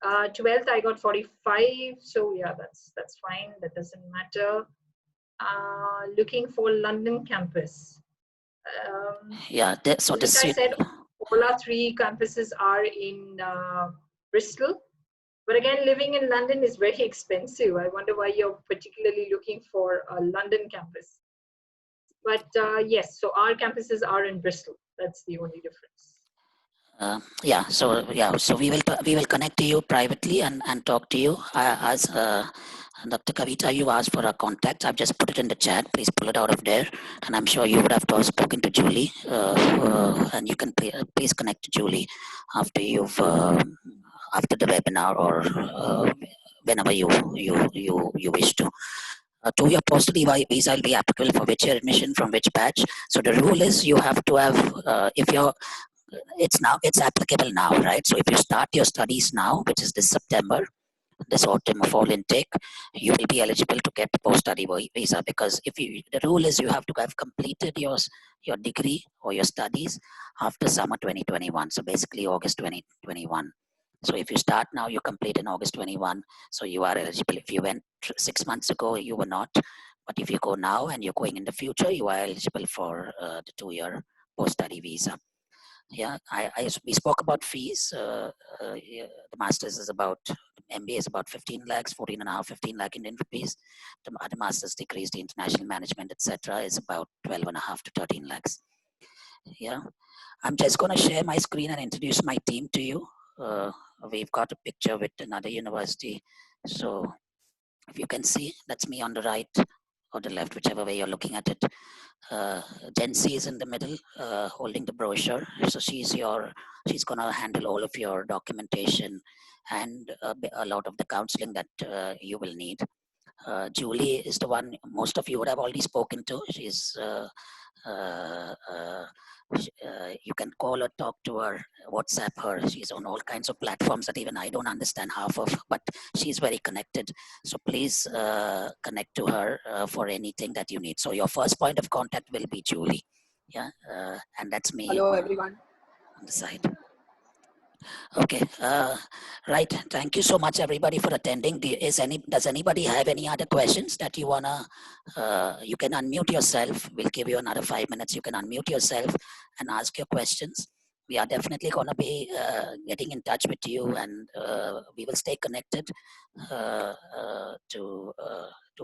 12th, I got 45. So yeah, that's fine. That doesn't matter. Looking for London campus.
So this
I said all our 3 campuses are in Bristol. But again, living in London is very expensive. I wonder why you're particularly looking for a London campus. But yes, so our campuses are in Bristol. That's the only difference.
So we will connect to you privately and talk to you. As Dr. Kavita, you asked for our contact. I've just put it in the chat. Please pull it out of there. And I'm sure you would have spoken to Julie. And you can please connect to Julie after you've after the webinar or whenever you wish to. 2-year post-study visa will be applicable for which year admission from which batch. So the rule is you have to have it's applicable now, right? So if you start your studies now, which is this September, this autumn fall intake, you will be eligible to get post-study visa, because the rule is you have to have completed your degree or your studies after summer 2021. So basically August 2021. So if you start now, you complete in August 21. So you are eligible. If you went 6 months ago, you were not. But if you go now and you're going in the future, you are eligible for the 2-year post-study visa. Yeah, we spoke about fees. The master's is about, MBA is about 15 lakhs, 14 and a half, 15 lakh Indian rupees. The master's degrees, the international management, etc., is about 12 and a half to 13 lakhs. Yeah, I'm just going to share my screen and introduce my team to you. We've got a picture with another university. So if you can see, that's me on the right or the left, whichever way you're looking at it. Jency is in the middle, holding the brochure. So she's going to handle all of your documentation and a lot of the counseling that you will need. Julie is the one most of you would have already spoken to. She's you can call her, talk to her, WhatsApp her. She's on all kinds of platforms that even I don't understand half of, but she's very connected. So please connect to her for anything that you need. So your first point of contact will be Julie. Yeah, and that's me.
Hello, everyone.
On the side. Okay, right. Thank you so much, everybody, for attending. Does anybody have any other questions that you wanna? You can unmute yourself. We'll give you another 5 minutes. You can unmute yourself and ask your questions. We are definitely gonna be getting in touch with you, and we will stay connected to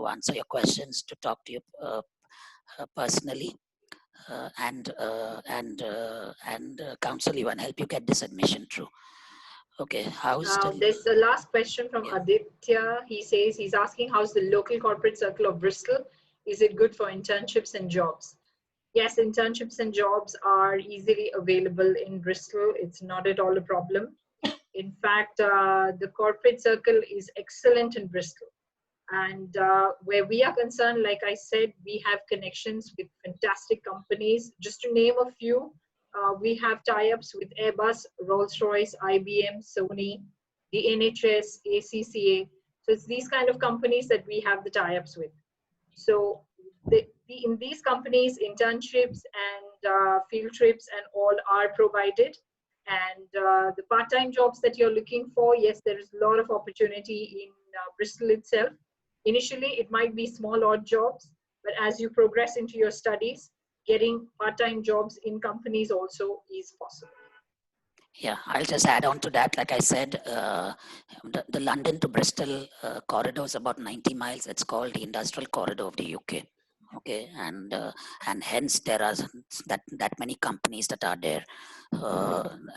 answer your questions, to talk to you personally. And counsel you and help you get this admission through. Okay,
there's the last question from Aditya. He says he's asking, how's the local corporate circle of Bristol? Is it good for internships and jobs? Yes, internships and jobs are easily available in Bristol. It's not at all a problem. In fact, the corporate circle is excellent in Bristol. And where we are concerned, like I said, we have connections with fantastic companies. Just to name a few, we have tie-ups with Airbus, Rolls-Royce, IBM, Sony, the NHS, ACCA. So it's these kind of companies that we have the tie-ups with. So in these companies, internships and field trips and all are provided. And the part-time jobs that you're looking for, yes, there is a lot of opportunity in Bristol itself. Initially, it might be small odd jobs, but as you progress into your studies, getting part-time jobs in companies also is possible.
Yeah, I'll just add on to that. Like I said, the London to Bristol corridor is about 90 miles. It's called the Industrial Corridor of the UK. Okay, and hence there are that many companies that are there,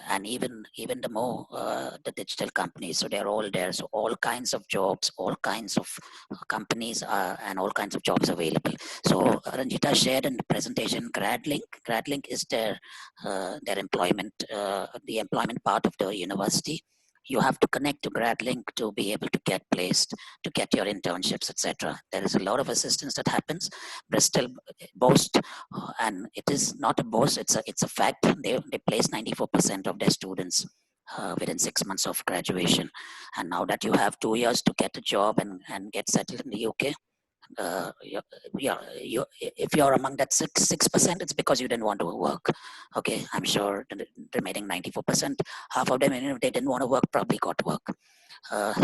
and even the more the digital companies. So they're all there. So all kinds of jobs, all kinds of companies, and all kinds of jobs available. So Ranjita shared in the presentation GradLink. GradLink is their employment, the employment part of the university. You have to connect to GradLink to be able to get placed, to get your internships, etc. There is a lot of assistance that happens. Bristol boast, and it is not a boast, it's a fact. They place 94% of their students within 6 months of graduation. And now that you have 2 years to get a job and get settled in the UK, if you're among that 6%, it's because you didn't want to work. Okay, I'm sure the remaining 94%, half of them, if they didn't want to work, probably got work.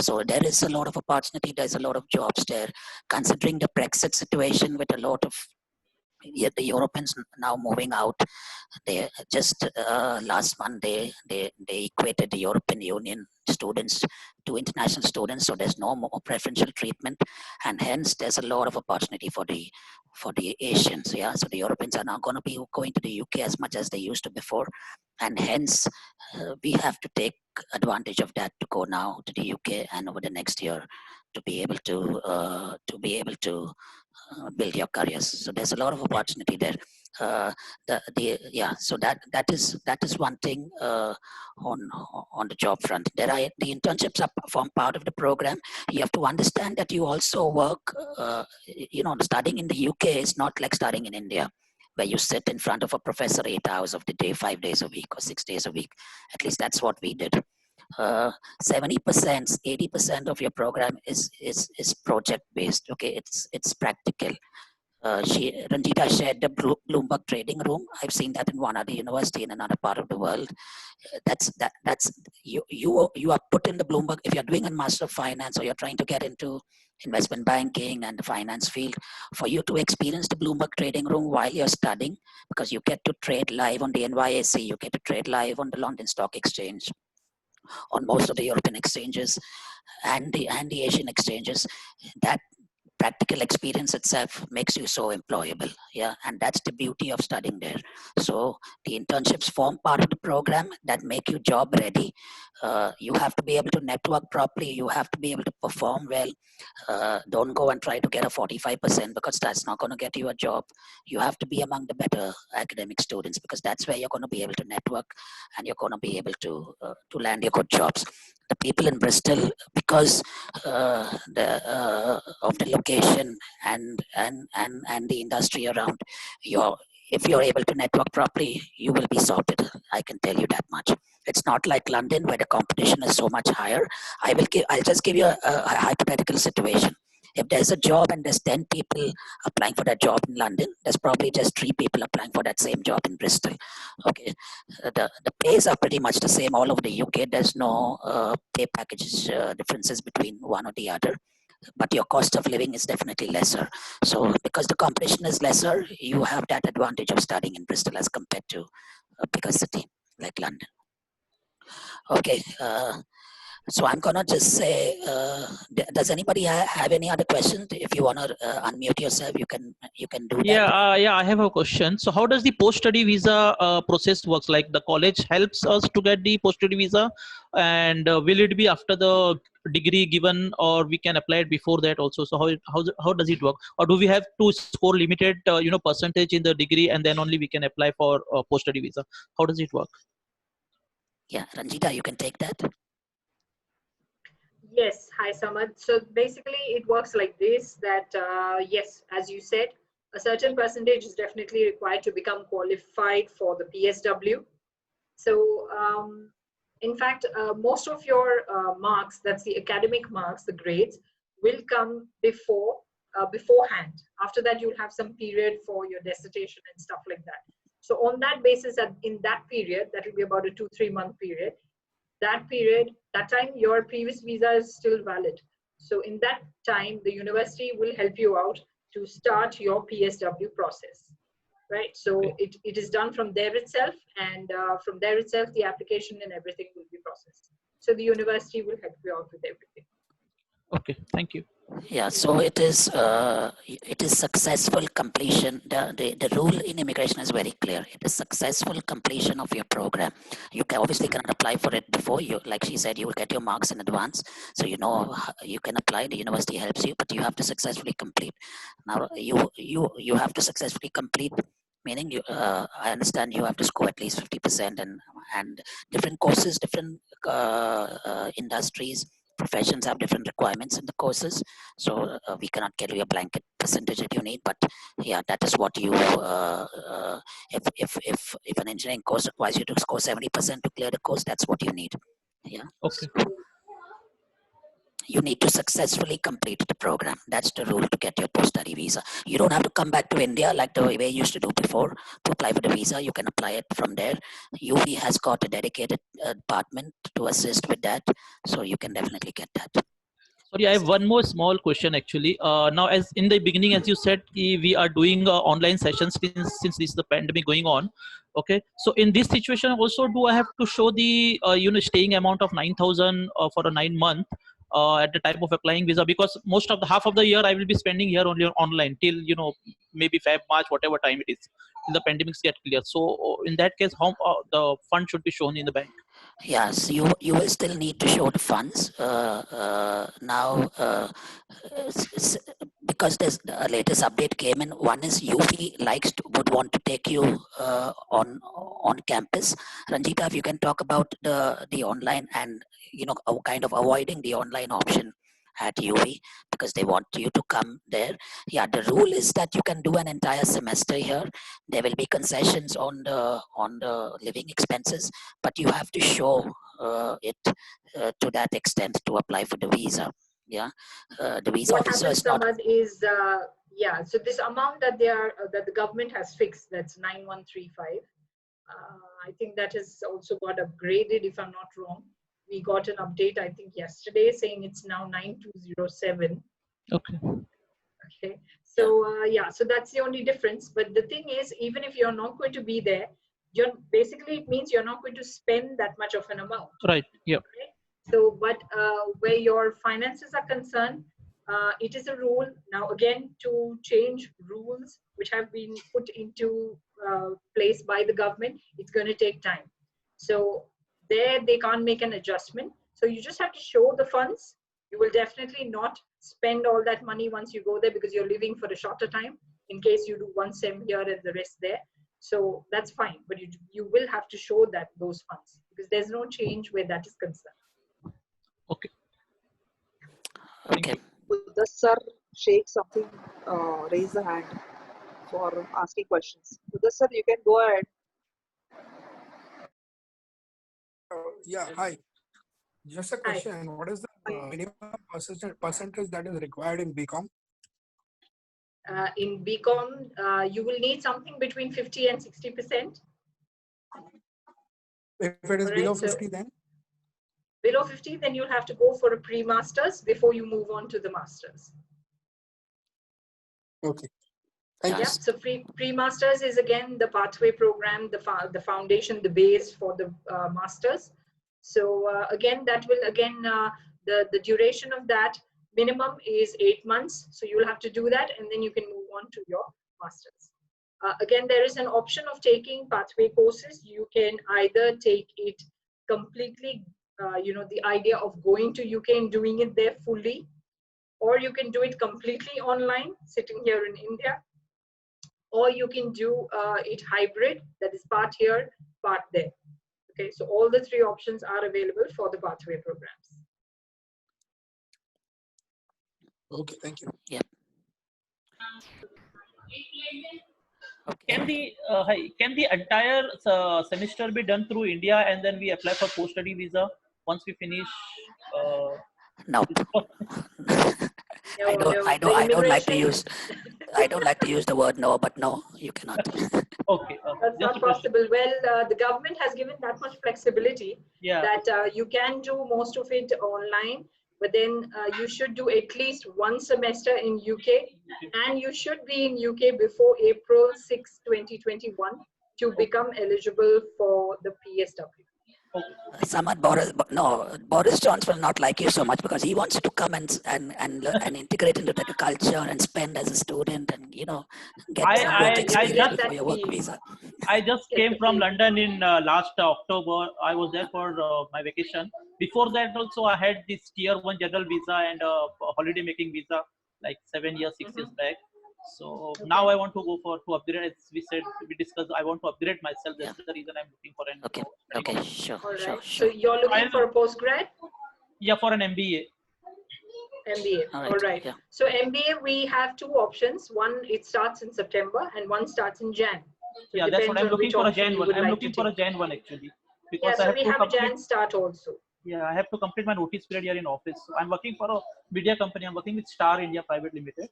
So there is a lot of opportunity. There's a lot of jobs there. Considering the Brexit situation, with a lot of the Europeans now moving out, they just last month they equated the European Union students to international students, so there's no more preferential treatment, and hence there's a lot of opportunity for the Asians. Yeah, so the Europeans are now going to be going to the UK as much as they used to before, and hence we have to take advantage of that to go now to the UK and over the next year to be able to build your careers. So there's a lot of opportunity there. So that is one thing on the job front. There are the internships form part of the program. You have to understand that you also work. Studying in the UK is not like studying in India, where you sit in front of a professor 8 hours of the day, 5 days a week or 6 days a week. At least that's what we did. 70%, 80% of your program is project based. Okay, it's practical. Ranjita shared the Bloomberg trading room. I've seen that in one other university in another part of the world. That's you are put in the Bloomberg. If you're doing a Master of Finance or you're trying to get into investment banking and the finance field, for you to experience the Bloomberg trading room while you're studying, because you get to trade live on the NYSE, you get to trade live on the London Stock Exchange, on most of the European exchanges and the Asian exchanges. That practical experience itself makes you so employable. Yeah, and that's the beauty of studying there. So the internships form part of the program that make you job ready. You have to be able to network properly. You have to be able to perform well. Don't go and try to get a 45%, because that's not going to get you a job. You have to be among the better academic students, because that's where you're going to be able to network and you're going to be able to land your good jobs. The people in Bristol, because of the location and the industry around, if you're able to network properly, you will be sorted. I can tell you that much. It's not like London, where the competition is so much higher. I'll just give you a hypothetical situation. If there's a job and there's 10 people applying for that job in London, there's probably just 3 people applying for that same job in Bristol. Okay, the pays are pretty much the same all over the UK. There's no pay package differences between one or the other, but your cost of living is definitely lesser. So because the competition is lesser, you have that advantage of studying in Bristol as compared to a bigger city like London. Okay. So I'm gonna just say, does anybody have any other questions? If you wanna unmute yourself, you can do that.
Yeah, I have a question. So how does the post-study visa process works? Like the college helps us to get the post-study visa, and will it be after the degree given, or we can apply it before that also? So how does it work? Or do we have to score limited percentage in the degree, and then only we can apply for post-study visa? How does it work?
Yeah, Ranjita, you can take that.
Yes, hi Samad. So basically it works like this, that yes, as you said, a certain percentage is definitely required to become qualified for the PSW. So in fact, most of your marks, that's the academic marks, the grades, will come beforehand. After that, you'll have some period for your dissertation and stuff like that. So on that basis, in that period, that will be about a 2-3 month period, that time your previous visa is still valid. So in that time, the university will help you out to start your PSW process, right? So it is done from there itself, and from there itself, the application and everything will be processed. So the university will help you out with everything.
Okay, thank you.
Yeah, so it is successful completion. The rule in immigration is very clear. It is successful completion of your program. You can obviously cannot apply for it before you, like she said, you will get your marks in advance. So you know you can apply. The university helps you, but you have to successfully complete. Now you have to successfully complete. Meaning, I understand you have to score at least 50%, and different courses, different industries, professions have different requirements in the courses. So we cannot give you a blanket percentage that you need, but yeah, that is what you. If an engineering course requires you to score 70% to clear the course, that's what you need. Yeah.
Okay.
So you need to successfully complete the program. That's the rule to get your post-study visa. You don't have to come back to India like the way you used to do before to apply for the visa. You can apply it from there. UV has got a dedicated department to assist with that, so you can definitely get that.
Sorry, I have one more small question actually. Now, as in the beginning, as you said, we are doing online sessions since this is the pandemic going on. Okay, so in this situation, also, do I have to show the staying amount of 9,000 for a 9 month at the time of applying visa? Because most of the half of the year I will be spending here only online till maybe Feb, March, whatever time it is, till the pandemics get clear. So in that case, how the fund should be shown in the bank?
Yes, you will still need to show the funds now because there's a latest update came in. One is UP would want to take you on campus. Ranjita, if you can talk about the online and kind of avoiding the online option at UV because they want you to come there. Yeah, the rule is that you can do an entire semester here. There will be concessions on the living expenses, but you have to show it to that extent to apply for the visa. Yeah, the visa
What
officer
happens,
is not.
Samad, is yeah. So this amount that that the government has fixed, that's 9135. I think that has also got upgraded, if I'm not wrong. We got an update, I think, yesterday saying it's now 9207.
Okay.
Okay. So yeah, so that's the only difference. But the thing is, even if you're not going to be there, basically it means you're not going to spend that much of an amount.
Right. Yeah.
Right? So, but where your finances are concerned, it is a rule now again to change rules which have been put into place by the government. It's going to take time. So there they can't make an adjustment. So you just have to show the funds. You will definitely not spend all that money once you go there because you're living for a shorter time in case you do 1 sem here and the rest there. So that's fine, but you will have to show those funds because there's no change where that is concerned.
Okay.
Okay.
Does sir shake something? Raise the hand for asking questions. Does sir, you can go ahead.
Yeah, hi. Just a question. What is the minimum percentage that is required in BCom?
In BCom, you will need something between 50 and 60%.
If it is below 50, then?
Below 50, then you'll have to go for a pre-masters before you move on to the masters.
Okay.
Yeah, so pre-masters is again the pathway program, the foundation, the base for the masters. So again, that will the duration of that minimum is 8 months. So you'll have to do that, and then you can move on to your masters. Again, there is an option of taking pathway courses. You can either take it completely, the idea of going to UK and doing it there fully, or you can do it completely online, sitting here in India. Or you can do it hybrid, that is part here, part there. Okay, so all the 3 options are available for the pathway programs.
Okay, thank you.
Yep.
Can
Okay.
the entire semester be done through India and then we apply for post-study visa once we finish?
No.
No, no,
I
the
don't like to
immigration,
use the word no, but no, you cannot.
Okay,
that's
just
not
a question.
possible. Well, the government has given that much flexibility
Yeah.
that you can do most of it online, but then you should do at least one semester in UK, and you should be in UK before April 6, 2021 to become eligible for the PSW.
Okay.
Samad, Boris Johnson will not like you so much because he wants you to come and integrate into the culture and spend as a student and get some work
I
experience
Get
before
that
your work
feel.
visa.
I just
Get
came
the
from
feel.
London in last October. I was there for my vacation. Before that, also I had this tier 1 general visa and holiday making visa like 7 years, 6 years back. So now I want to go to upgrade. As we discussed, I want to upgrade myself. That's the reason I'm looking for an
Okay.
study
Okay.
company.
Sure.
All
Sure.
right. So
Sure.
you're looking for a postgrad?
Yeah, for an MBA.
MBA. All right.
Yeah.
So MBA, we have two options. One, it starts in September, and one starts in Jan. So
Yeah,
it
that's what
depends
I'm
on
looking
which
for a
option
Jan
you
one.
would
I'm
like
looking
to
for a
take.
Jan one actually
Yeah,
because I
so
have
we
to
have a
complete.
Jan start also.
Yeah, I have to complete my notice period here in office. So I'm working for a media company. I'm working with Star India Private Limited,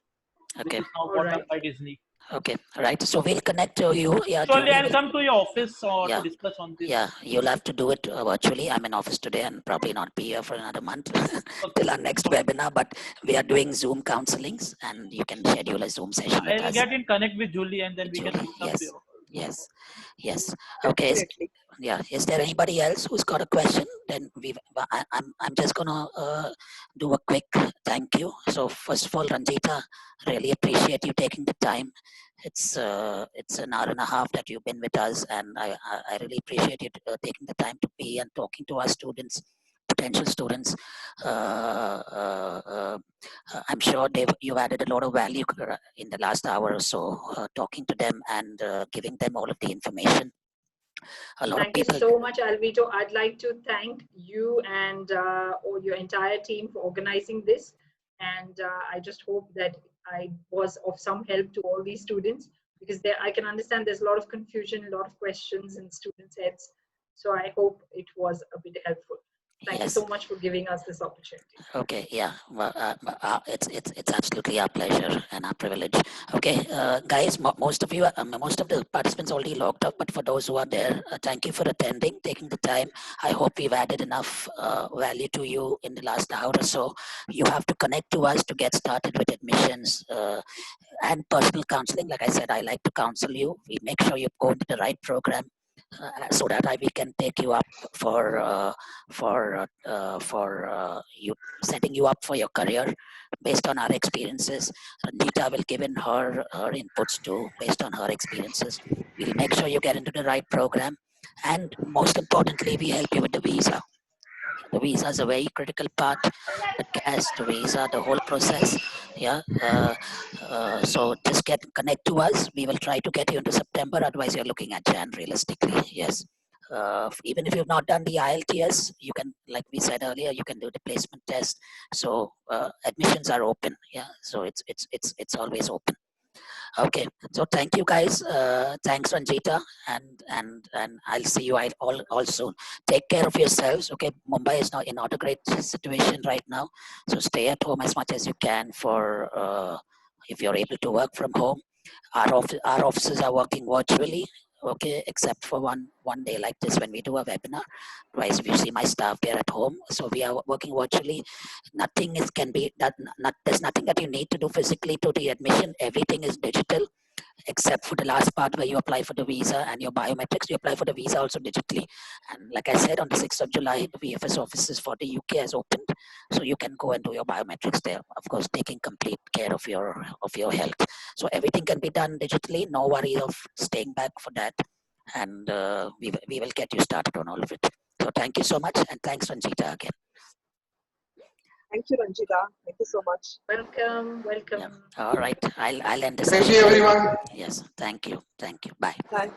which
Okay.
is now
All
bought up
right.
by Disney.
Okay. Right. So we'll connect to you. Yeah,
Surely
Julie
I'll
will.
come to your office
Yeah.
to discuss on this.
Yeah, you'll have to do it virtually. I'm in office today and probably not be here for another month till our next webinar. But we are doing Zoom counselings, and you can schedule a Zoom session with
I'll
us.
get in connect with Julie and then we can
Julie,
come to
yes,
your
yes, yes. Okay.
Definitely.
Is there anybody else who's got a question? Then I'm just gonna do a quick thank you. So first of all, Ranjita, really appreciate you taking the time. It's an hour and a half that you've been with us, and I really appreciate you taking the time to be and talking to our students, potential students. I'm sure you've added a lot of value in the last hour or so, talking to them and giving them all of the information. A lot of
Thank you
people.
so much, Alvito. I'd like to thank you and or your entire team for organizing this. And I just hope that I was of some help to all these students, because I can understand there's a lot of confusion, a lot of questions in students' heads. So I hope it was a bit helpful. Thank you
Yes.
so much for giving us this opportunity.
Okay. Yeah. Well, it's absolutely our pleasure and our privilege. Okay, guys. Most of the participants already logged up, but for those who are there, thank you for attending, taking the time. I hope we've added enough value to you in the last hour or so. You have to connect to us to get started with admissions and personal counseling. Like I said, I like to counsel you. We make sure you go into the right program. So that we can take you up for you, setting you up for your career based on our experiences. Ranjita will give in her inputs too based on her experiences. We'll make sure you get into the right program, and most importantly, we help you with the visa. The visa is a very critical part. The cash, the visa, the whole process. Yeah. So just connect to us. We will try to get you into September. Otherwise, you're looking at Jan realistically. Yes. Even if you've not done the IELTS, you can, like we said earlier, you can do the placement test. So admissions are open. Yeah. So it's always open. Okay, so thank you guys. Thanks, Ranjita, and I'll see you all soon. Take care of yourselves. Okay, Mumbai is not a great situation right now, so stay at home as much as you can. If you're able to work from home, our offices are working virtually. Okay, except for one day like this when we do a webinar. Otherwise, if you see my staff, they're at home, so we are working virtually. Nothing can be done. There's nothing that you need to do physically to the admission. Everything is digital, except for the last part where you apply for the visa and your biometrics. You apply for the visa also digitally. And like I said, on the 6th of July, the VFS offices for the UK has opened, so you can go and do your biometrics there. Of course, taking complete care of your health. So everything can be done digitally. No worry of staying back for that. And we will get you started on all of it. So thank you so much, and thanks, Ranjita, again.
Thank you, Ranjita. Thank you so much.
Welcome, welcome.
Yeah. All right, I'll end this
Thank
session.
you, everyone.
Yes, thank you. Bye.
Bye.